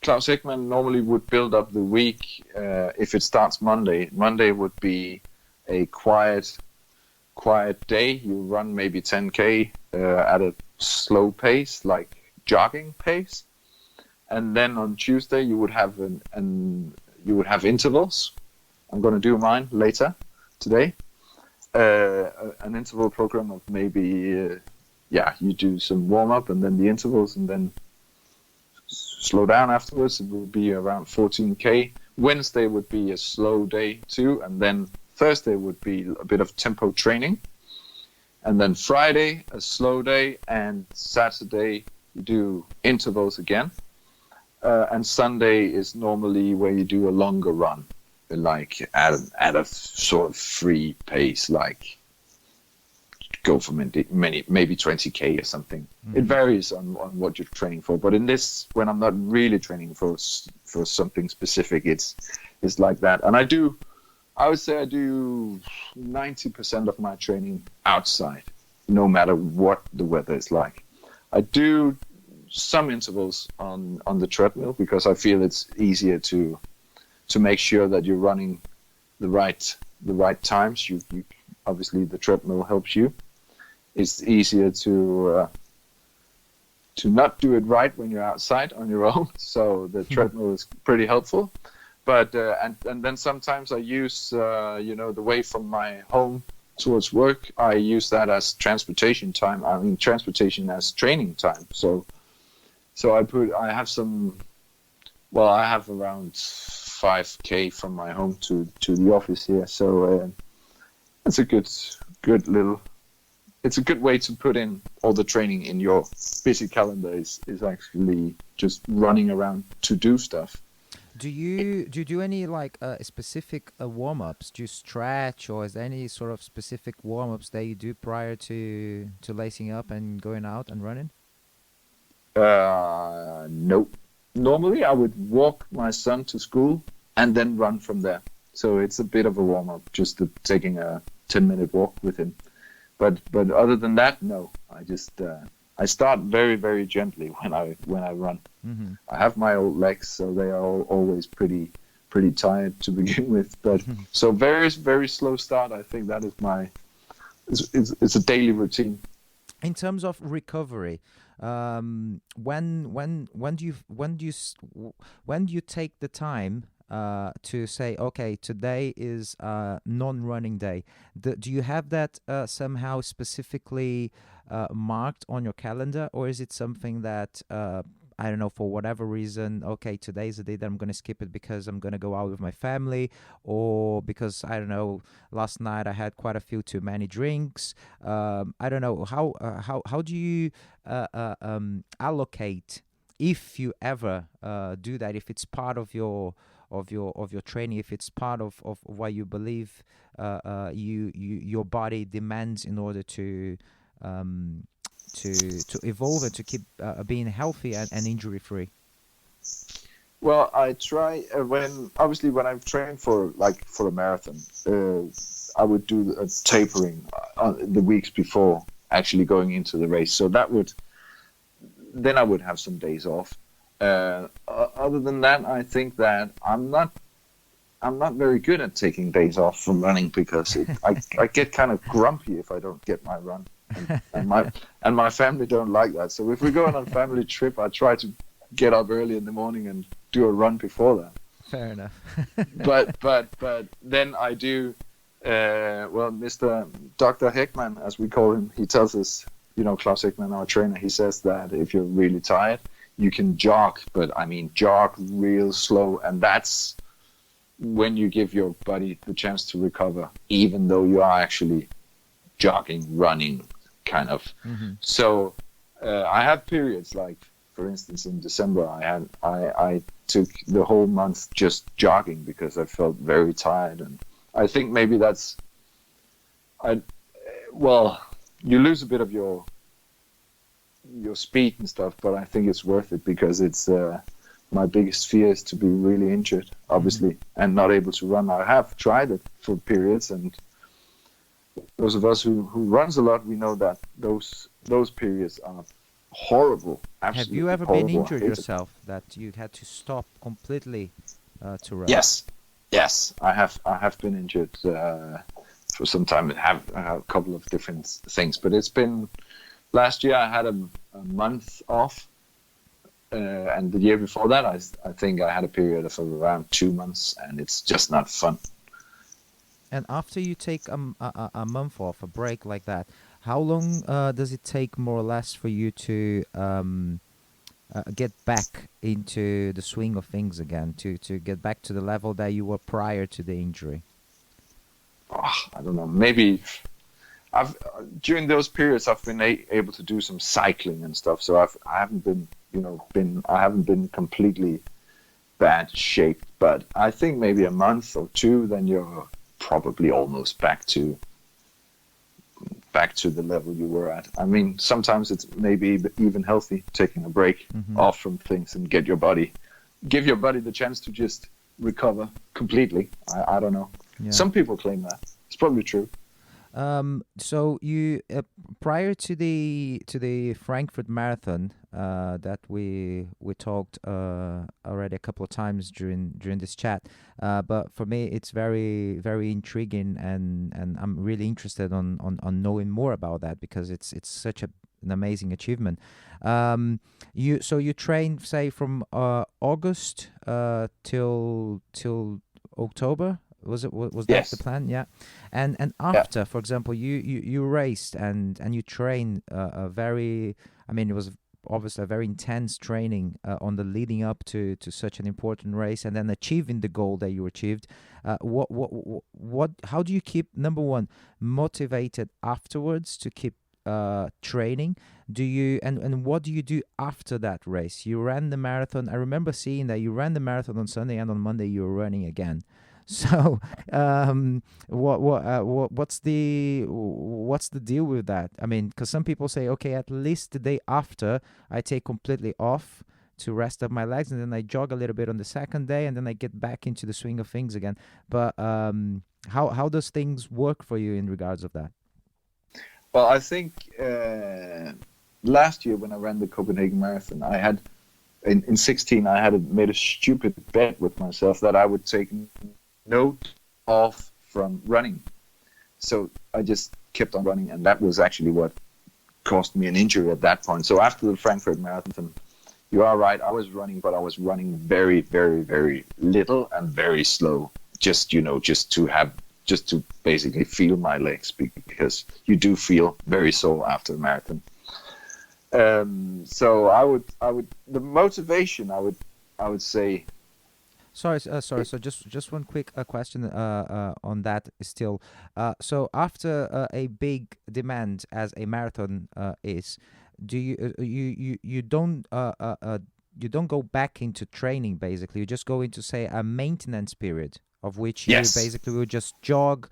Klaus Ekman normally would build up the week. If it starts Monday would be a quiet day. You run maybe 10K at a slow pace, like jogging pace. And then on Tuesday you would have intervals. I'm going to do mine later today. An interval program of maybe you do some warm-up and then the intervals and then slow down afterwards. It will be around 14K. Wednesday would be a slow day too, and then Thursday would be a bit of tempo training, and then Friday a slow day, and Saturday you do intervals again, and Sunday is normally where you do a longer run, like at a sort of free pace, like go for maybe 20K or something. Mm-hmm. It varies on what you're training for, but in this, when I'm not really training for something specific, it's like that. And I would say I do 90% of my training outside, no matter what the weather is like. I do some intervals on the treadmill because I feel it's easier to make sure that you're running the right times. You obviously the treadmill helps you. It's easier to not do it right when you're outside on your own. So the treadmill is pretty helpful. But and then sometimes I use the way from my home towards work. I use that as transportation time. I mean transportation as training time. So I have some. Well, I have around 5K from my home to the office here. So it's a good little. It's a good way to put in all the training in your busy calendar. Is actually just running around to do stuff. Do you do any like specific warm-ups? Do you stretch, or is there any sort of specific warm-ups that you do prior to lacing up and going out and running? Nope. Normally, I would walk my son to school and then run from there. So it's a bit of a warm-up, just taking a 10-minute walk with him. But other than that, no. I just I start very, very gently when I run. Mm-hmm. I have my old legs, so they are always pretty tired to begin with. But so very, very slow start. I think that is it's a daily routine. In terms of recovery, when do you take the time to say, okay, today is non-running day? Do you have that somehow specifically marked on your calendar, or is it something that I don't know, for whatever reason, okay, today's the day that I'm going to skip it because I'm going to go out with my family, or because, I don't know, last night I had quite a few too many drinks. I don't know. How do you allocate, if you ever do that, if it's part of your training, if it's part of what you believe your body demands in order to evolve and to keep being healthy and injury free? Well, I try when I've trained for a marathon, I would do a tapering the weeks before actually going into the race. So then I would have some days off. Other than that, I think that I'm not very good at taking days off from running because I get kind of grumpy if I don't get my run. And my family don't like that. So if we're going on a family trip, I try to get up early in the morning and do a run before that. Fair enough. but then I do. Mr. Dr. Heckman, as we call him, he tells us, Klaus Heckman, our trainer, he says that if you're really tired, you can jog, but I mean jog real slow, and that's when you give your body the chance to recover, even though you are actually jogging, running, kind of. Mm-hmm. So I have periods, like for instance in December, I took the whole month just jogging because I felt very tired, and I think maybe you lose a bit of your speed and stuff, but I think it's worth it because it's my biggest fear is to be really injured, obviously, and not able to run. I have tried it for periods, and those of us who runs a lot, we know that those periods are horrible. Absolutely. Have you ever horrible. been injured yourself, that you had to stop completely to run? Yes, I have been injured for some time. I have a couple of different things, but it's been last year. I had a month off, and the year before that, I think I had a period of around 2 months, and it's just not fun. And after you take a month off, a break like that, how long does it take more or less for you to get back into the swing of things again, to get back to the level that you were prior to the injury? I don't know. Maybe during those periods I've been able to do some cycling and stuff. So I haven't been completely bad shape. But I think maybe a month or two, then you're probably almost back to the level you were at. I mean, sometimes it's maybe even healthy taking a break off from things and give your body the chance to just recover completely. I don't know. Yeah. Some people claim that. It's probably true. So you prior to the Frankfurt Marathon, that we talked already a couple of times during this chat. But for me, it's very very intriguing, and I'm really interested on knowing more about that, because it's such an amazing achievement. You trained, say, from August till October. Was that the Yes. plan? Yeah. And Yeah. after, for example, you raced and you trained a very, I mean, it was obviously a very intense training on the leading up to such an important race, and then achieving the goal that you achieved. How do you keep, number one, motivated afterwards to keep training? Do you, and what do you do after that race? You ran the marathon. I remember seeing that you ran the marathon on Sunday, and on Monday you were running again. So, what's the deal with that? I mean, because some people say, okay, at least the day after I take completely off to rest up my legs, and then I jog a little bit on the second day, and then I get back into the swing of things again. But how does things work for you in regards of that? Well, I think last year when I ran the Copenhagen Marathon, I had in 16 I had made a stupid bet with myself that I would take note off from running. So I just kept on running, and that was actually what caused me an injury at that point. So after the Frankfurt Marathon, you are right, I was running, but I was running very, very, very little and very slow. Just to basically feel my legs, because you do feel very sore after a marathon. So I would the motivation I would say. Sorry. So just one quick question on that still. So after a big demand as a marathon is, do you don't go back into training basically? You just go into, say, a maintenance period, of which you Yes. basically will just jog.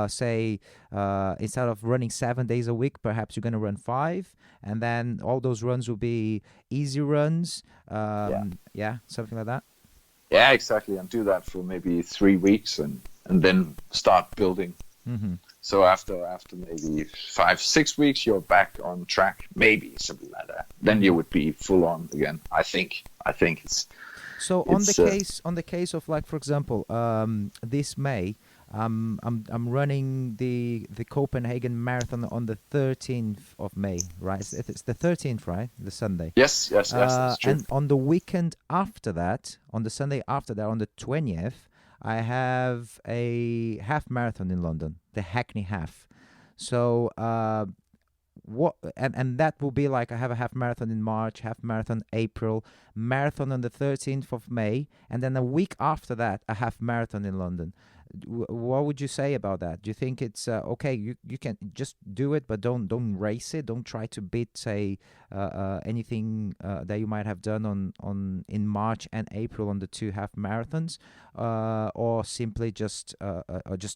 Say instead of running 7 days a week, perhaps you're gonna run 5, and then all those runs will be easy runs. Yeah. Yeah, something like that. Yeah, exactly. And do that for maybe 3 weeks, and then start building. Mm-hmm. So after maybe 5-6 weeks, you're back on track, maybe something like that. Then you would be full on again. I think it's. So on the case of, like, for example, this May, I'm running the Copenhagen Marathon on the 13th of May, right? It's the 13th, right? The Sunday. Yes, that's true. And on the weekend after that, on the Sunday after that, on the 20th, I have a half marathon in London, the Hackney Half. So what and that will be like, I have a half marathon in March, half marathon April, marathon on the 13th of May, and then a week after that a half marathon in London. What would you say about that? Do you think it's okay, you can just do it, but don't race it, don't try to beat, say, anything that you might have done on in March and April on the two half marathons, or simply just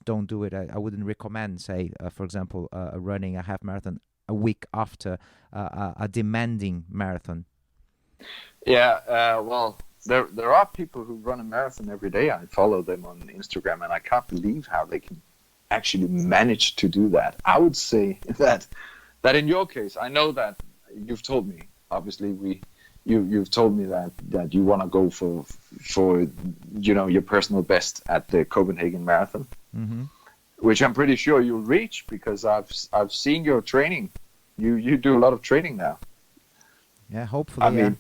don't do it? I wouldn't recommend, say, for example, running a half marathon a week after a demanding marathon. Yeah, well, there are people who run a marathon every day. I follow them on Instagram, and I can't believe how they can actually manage to do that. I would say that in your case, I know that you've told me. Obviously, you've told me that you want to go for your personal best at the Copenhagen Marathon. Mm-hmm. Which I'm pretty sure you'll reach, because I've seen your training. You do a lot of training now. Yeah, hopefully. I mean,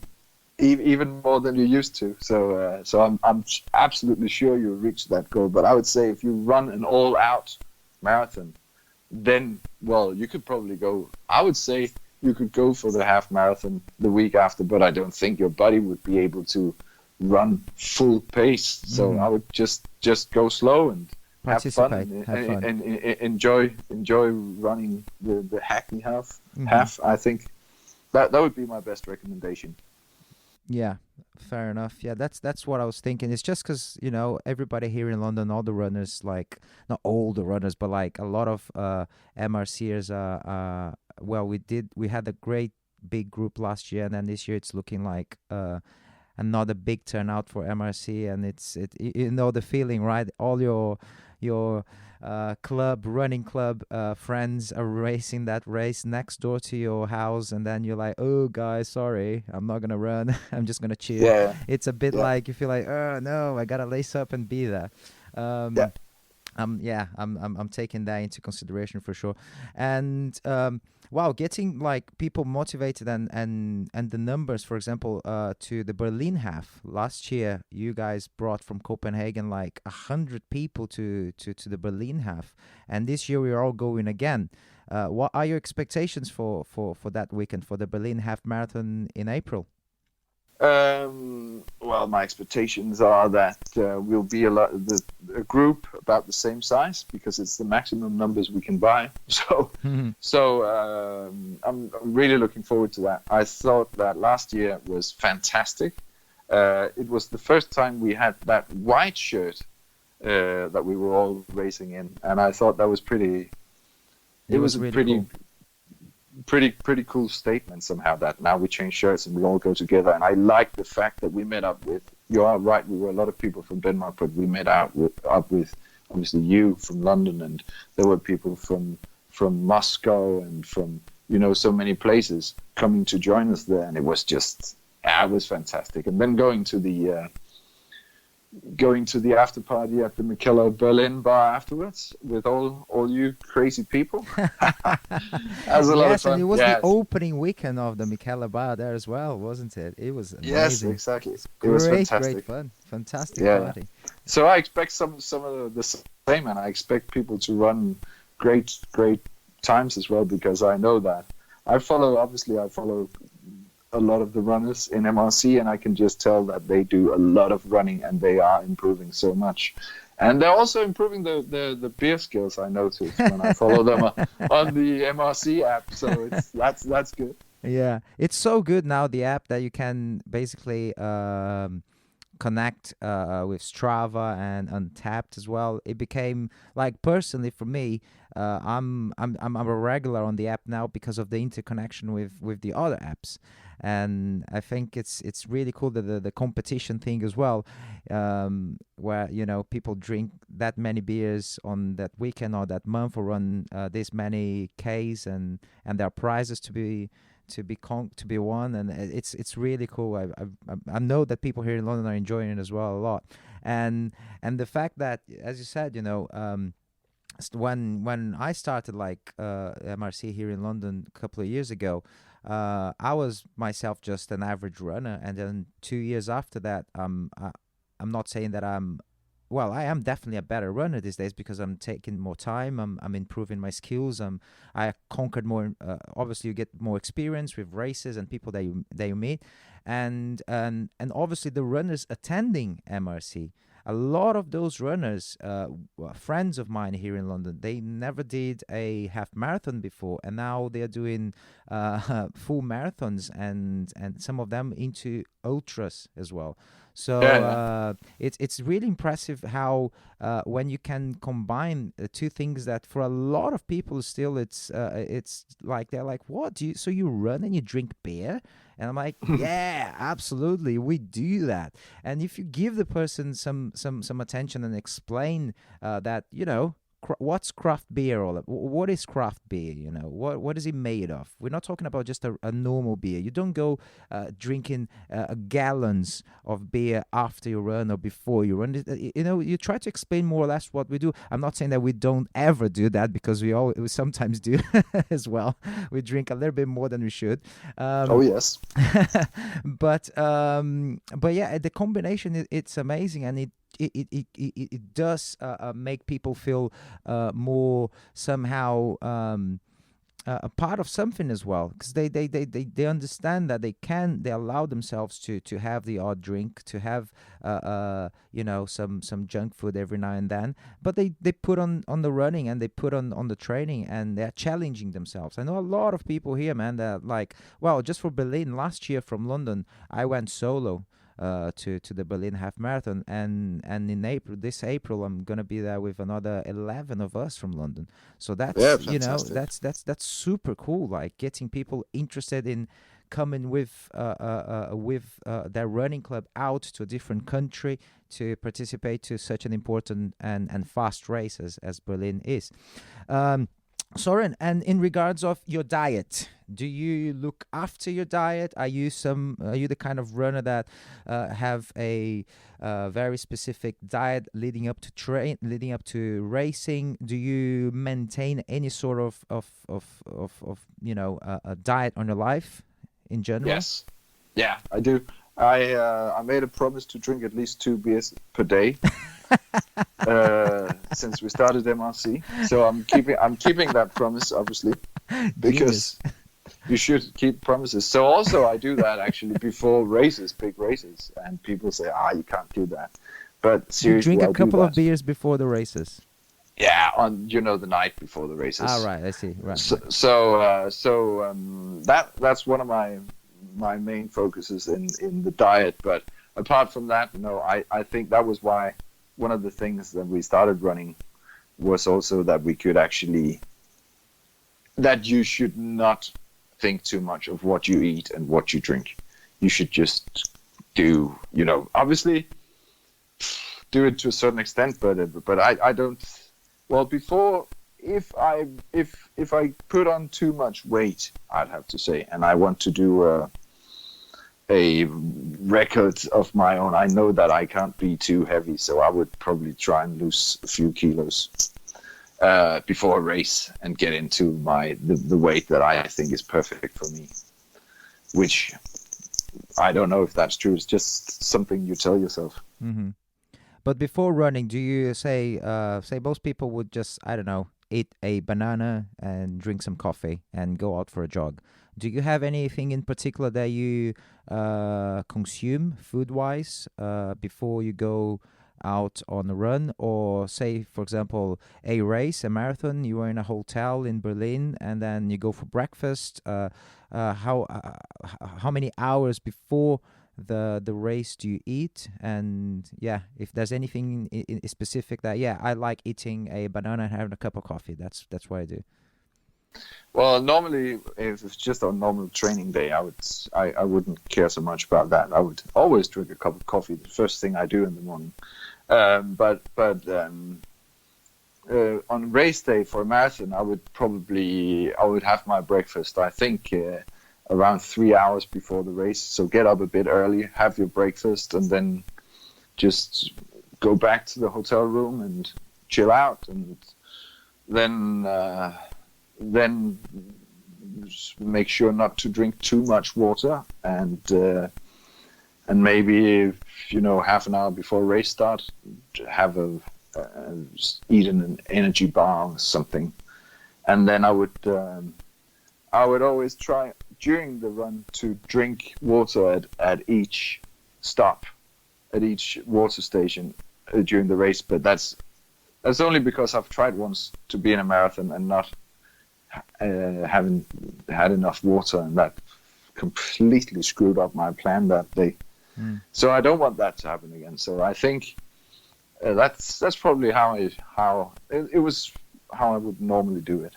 even more than you used to. So I'm absolutely sure you'll reach that goal. But I would say if you run an all-out marathon, then, well, you could probably go. I would say you could go for the half marathon the week after, but I don't think your body would be able to run full pace. So I would just go slow and have fun, and enjoy running the Hackney half. I think that would be my best recommendation. Yeah, fair enough. Yeah, that's what I was thinking. It's just because everybody here in London, all the runners, like, not all the runners, but like a lot of MRCers well, we had a great big group last year, and then this year it's looking like another big turnout for MRC, and it's the feeling, right? All your running club friends are racing that race next door to your house, and then you're like, oh guys, sorry, I'm not gonna run. I'm just gonna cheer. Yeah, It's a bit yeah, like you feel like, oh no, I gotta lace up and be there. yeah. um yeah, I'm taking that into consideration for sure. And wow, getting like people motivated, and the numbers, for example, to the Berlin half last year, you guys brought from Copenhagen like 100 people to the Berlin half, and this year we're all going again. What are your expectations for that weekend, for the Berlin half marathon in April? Well, my expectations are that we'll be a group about the same size because it's the maximum numbers we can buy. I'm really looking forward to that. I thought that last year was fantastic. It was the first time we had that white shirt that we were all racing in, and I thought that was pretty. It was a really pretty cool. pretty cool statement somehow that now we change shirts and we all go together. And I like the fact that we met up with, you are right, we were a lot of people from Denmark, but we met up with obviously you from London, and there were people from Moscow and from, so many places coming to join us there. And it was just, it was fantastic. And then going to the after party at the Mikkeller Berlin bar afterwards with all you crazy people. That was a lot of fun. And it was the opening weekend of the Mikkeller bar there as well, wasn't it? It was amazing. Yes, exactly. It was fantastic. Great fun. Fantastic party. So I expect some of the same, and I expect people to run great times as well, because I know that I follow a lot of the runners in MRC, and I can just tell that they do a lot of running and they are improving so much. And they're also improving the beer skills, I noticed when I follow them on the MRC app. So that's good. Yeah, it's so good now, the app, that you can basically connect with Strava and Untapped as well. It became, like, personally for me, I'm a regular on the app now because of the interconnection with the other apps. And I think it's really cool that the competition thing as well, where people drink that many beers on that weekend or that month, or run this many Ks, and there are prizes to be won, and it's really cool. I know that people here in London are enjoying it as well a lot, and the fact that, as you said, when I started like MRC here in London a couple of years ago, I was myself just an average runner, and then 2 years after that, I'm not saying that I am definitely a better runner these days because I'm taking more time. I'm improving my skills. I conquered more. Obviously, you get more experience with races and people that you meet, and obviously the runners attending MRC. A lot of those runners, friends of mine here in London, they never did a half marathon before, and now they're doing full marathons, and some of them into ultras as well. So it's really impressive how when you can combine two things that for a lot of people still it's like they're like, what, so you run and you drink beer? And I'm like, yeah, absolutely, we do that. And if you give the person some attention and explain that, what's craft beer all about? What is craft beer? What is it made of? We're not talking about just a normal beer. You don't go drinking gallons of beer after you run or before you run. You try to explain more or less what we do. I'm not saying that we don't ever do that, because we sometimes do as well. We drink a little bit more than we should. Oh yes. but yeah, the combination, it's amazing, and it does make people feel more somehow a part of something as well, because they understand that they allow themselves to have the odd drink, to have some junk food every now and then, but they put on the running, and they put on the training, and they're challenging themselves. I know a lot of people here, man, that like, well, just for Berlin last year from London, I went solo. to the Berlin Half Marathon, and in this April, I'm gonna be there with another 11 of us from London. So Yeah, that's fantastic. that's super cool. Like getting people interested in coming with their running club out to a different country to participate to such an important and fast race as Berlin is. Soren, and in regards of your diet, do you look after your diet? Are you the kind of runner that have a very specific diet leading up to racing? Do you maintain any sort of a diet on your life in general? Yes. Yeah, I do. I made a promise to drink at least 2 beers per day since we started MRC. So I'm keeping that promise, obviously, because you should keep promises. So also I do that actually before races, big races, and people say, you can't do that. But seriously, you drink a I do couple of that. beers before the races. Yeah, on the night before the races. Right, I see. Right. That's one of my main focuses in the diet. But apart from that, no, I think that was why one of the things that we started running was also that we could actually, that you should not think too much of what you eat and what you drink. You should just do, obviously do it to a certain extent, but I don't. Well, before, if I put on too much weight, I'd have to say, and I want to do a record of my own, I know that I can't be too heavy, so I would probably try and lose a few kilos before a race and get into the weight that I think is perfect for me, which I don't know if that's true. It's just something you tell yourself. Mm-hmm. But before running, do you say most people would just, I don't know, eat a banana and drink some coffee and go out for a jog? Do you have anything in particular that you consume food-wise before you go out on a run? Or say, for example, a race, a marathon, you are in a hotel in Berlin and then you go for breakfast. How many hours before the race do you eat? And if there's anything in specific that I like eating a banana and having a cup of coffee, that's what I do. Well, normally if it's just a normal training day, I wouldn't care so much about that. I would always drink a cup of coffee the first thing I do in the morning. But on race day for a marathon, I would have my breakfast, I think, around 3 hours before the race. So get up a bit early, have your breakfast, and then just go back to the hotel room and chill out. And then make sure not to drink too much water, and maybe half an hour before race start, have eat an energy bar or something. And then I would always try during the run to drink water at each stop, at each water station during the race. But that's only because I've tried once to be in a marathon and not haven't had enough water, and that completely screwed up my plan that day. So I don't want that to happen again. So I think that's probably how it was how I would normally do it.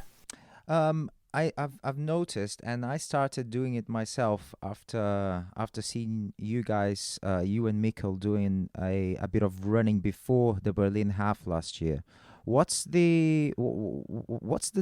I've noticed, and I started doing it myself after seeing you guys, you and Mikkel doing a bit of running before the Berlin half last year. What's the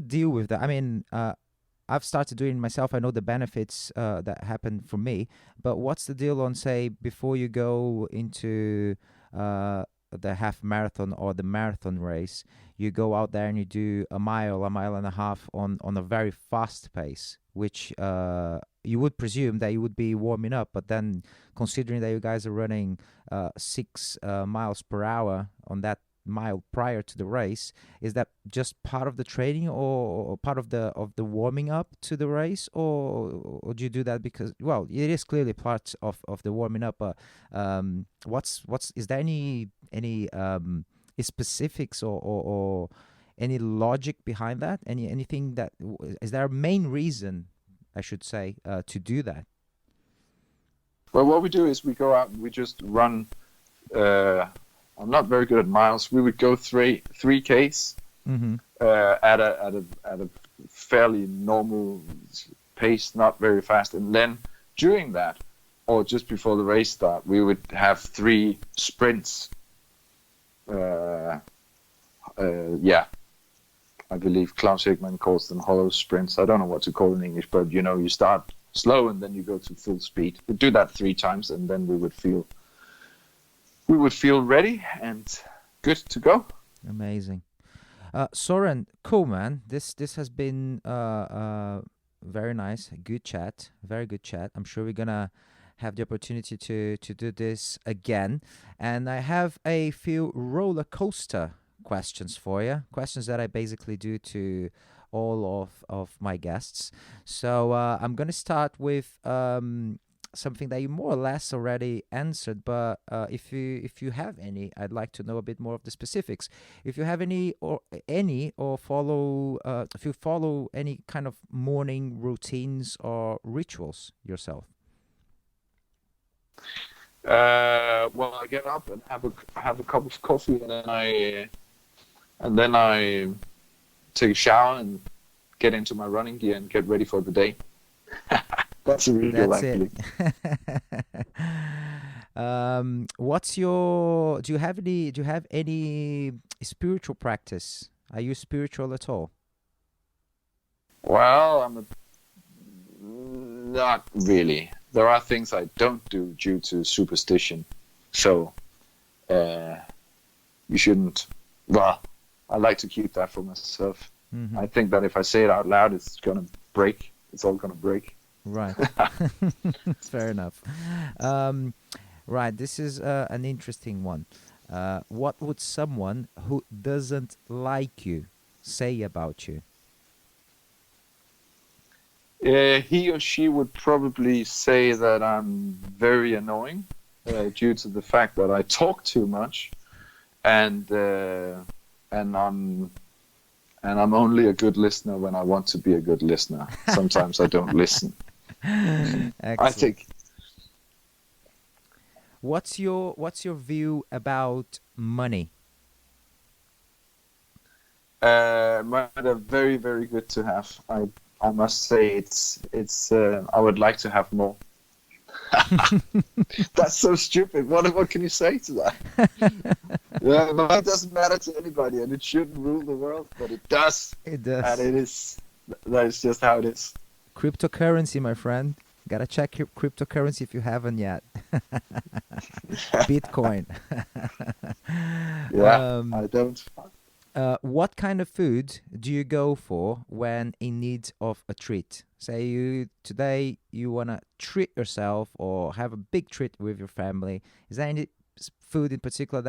deal with that? I mean, I've started doing it myself. I know the benefits that happen for me, but what's the deal on, say, before you go into the half marathon or the marathon race, you go out there and you do a mile and a half on a very fast pace, which you would presume that you would be warming up, but then considering that you guys are running 6 miles per hour on that mile prior to the race, is that just part of the training or part of the warming up to the race, or do you do that because, well, it is clearly part of the warming up, but what's is there any specifics or any logic behind that? Anything that is there a main reason, I should say, to do that? Well, what we do is we go out and we just run. I'm not very good at miles. We would go 3Ks at a fairly normal pace, not very fast, and then during that, or just before the race start, we would have 3 sprints. I believe Klaus Hickman calls them hollow sprints. I don't know what to call in English, but you start slow and then you go to full speed. We do that 3 times, and then we would feel ready and good to go. Amazing. Søren, cool, man. This has been very nice. Good chat. Very good chat. I'm sure we're gonna have the opportunity to do this again. And I have a few roller coaster questions for you. Questions that I basically do to all of my guests. So I'm gonna start with something that you more or less already answered, but if you have any, I'd like to know a bit more of the specifics. If you have any follow if you follow any kind of morning routines or rituals yourself. Well, I get up and have a cup of coffee, and then I take a shower and get into my running gear and get ready for the day. That's a ritual, actually. Do you have any spiritual practice? Are you spiritual at all? Well, not really. There are things I don't do due to superstition. So, you shouldn't. Well, I like to keep that for myself. I think that if I say it out loud, it's gonna break. It's all gonna break. Right. Fair enough. Right. This is an interesting one. What would someone who doesn't like you say about you? He or she would probably say that I'm very annoying due to the fact that I talk too much, and I'm only a good listener when I want to be a good listener. Sometimes I don't listen. I think. What's your view about money? Money are very, very good to have. I must say it's I would like to have more. That's so stupid. What can you say to that? Yeah, money doesn't matter to anybody, and it shouldn't rule the world, but it does. It does. And that is just how it is. Cryptocurrency, my friend. Gotta check your cryptocurrency if you haven't yet. Bitcoin. Yeah, I don't. What kind of food do you go for when in need of a treat? Say today you wanna treat yourself or have a big treat with your family. Is there any food in particular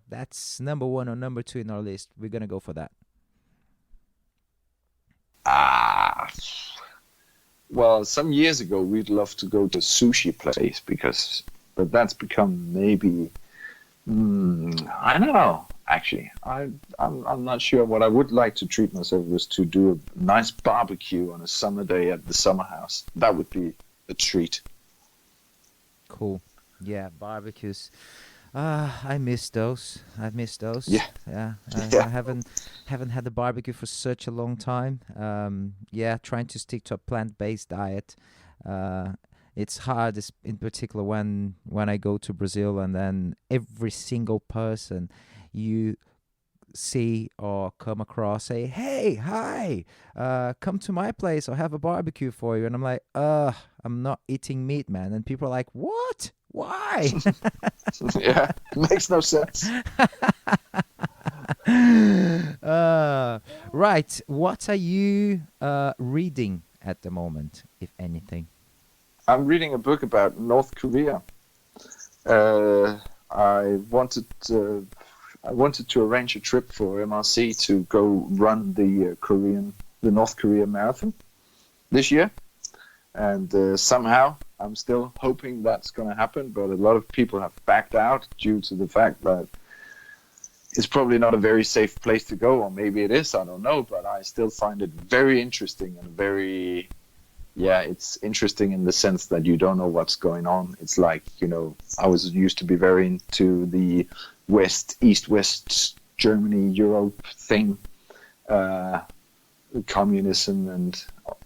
that's number 1 or number 2 in our list? We're gonna go for that. Well, some years ago we'd love to go to a sushi place but that's become maybe I don't know. Actually, I'm not sure. What I would like to treat myself was to do a nice barbecue on a summer day at the summer house. That would be a treat. Cool. Yeah, barbecues. I miss those. I miss those. Yeah. Yeah. Yeah. I haven't had a barbecue for such a long time. Yeah, trying to stick to a plant-based diet. It's hard, in particular when I go to Brazil, and then every single person you see or come across say, "Hey, hi, come to my place. I'll have a barbecue for you." And I'm like, I'm not eating meat, man. And people are like, "What? Why?" Yeah, makes no sense. Right. What are you reading at the moment, if anything? I'm reading a book about North Korea. I wanted to arrange a trip for MRC to go run the North Korea marathon this year, and somehow I'm still hoping that's going to happen. But a lot of people have backed out due to the fact that it's probably not a very safe place to go, or maybe it is. I don't know, but I still find it very interesting and very yeah, it's interesting in the sense that you don't know what's going on. It's like, I was used to be very into the East-West Germany, Europe thing, communism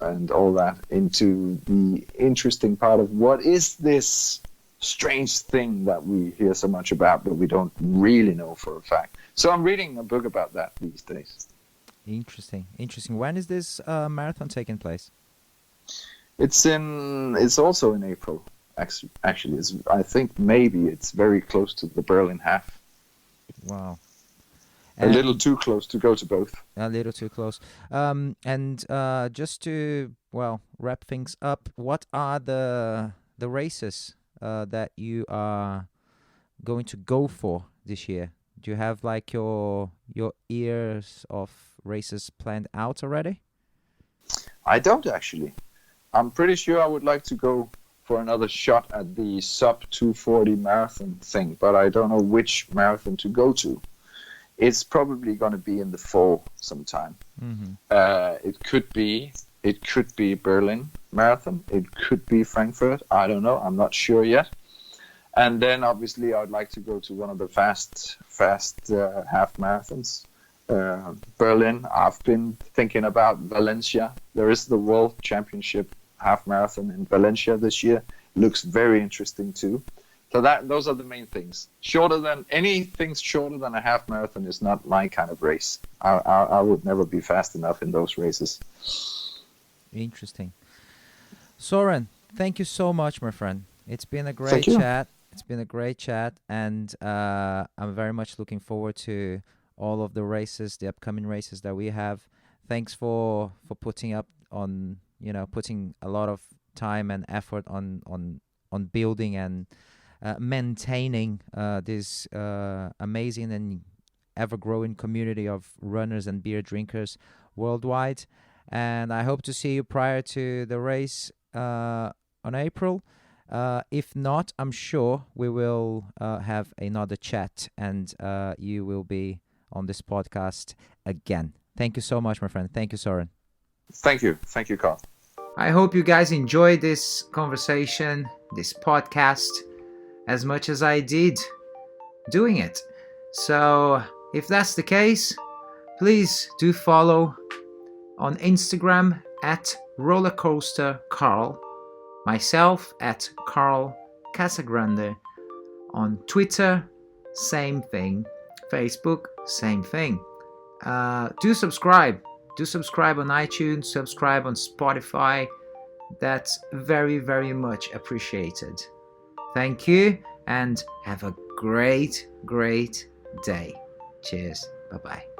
and all that, into the interesting part of what is this strange thing that we hear so much about, but we don't really know for a fact. So I'm reading a book about that these days. Interesting. When is this marathon taking place? It's also in April. Actually, I think maybe it's very close to the Berlin half. Wow. A little too close to go to both. A little too close. And just to wrap things up, what are the races that you are going to go for this year? Do you have like your years of races planned out already? I don't actually. I'm pretty sure I would like to go for another shot at the sub 240 marathon thing, but I don't know which marathon to go to. It's probably going to be in the fall sometime. Mm-hmm. It could be Berlin marathon. It could be Frankfurt. I don't know. I'm not sure yet. And then obviously I'd like to go to one of the fast half marathons. Berlin. I've been thinking about Valencia. There is the World Championship half marathon in Valencia this year. Looks very interesting too. So those are the main things. Anything shorter than a half marathon is not my kind of race. I would never be fast enough in those races. Interesting. Søren, thank you so much, my friend. It's been a great chat. And I'm very much looking forward to all of the races, the upcoming races that we have. Thanks for putting up on, putting a lot of time and effort on building and maintaining this amazing and ever-growing community of runners and beer drinkers worldwide. And I hope to see you prior to the race on April. If not, I'm sure we will have another chat, and you will be on this podcast again. Thank you so much, my friend. Thank you, Søren. Thank you, Carl. I hope you guys enjoyed this conversation, this podcast, as much as I did doing it. So if that's the case, please do follow on Instagram at rollercoastercarl, myself at Carl Casagrande, on Twitter, same thing, Facebook, same thing. Do subscribe on iTunes, subscribe on Spotify. That's very, very much appreciated. Thank you, and have a great day. Cheers. Bye-bye.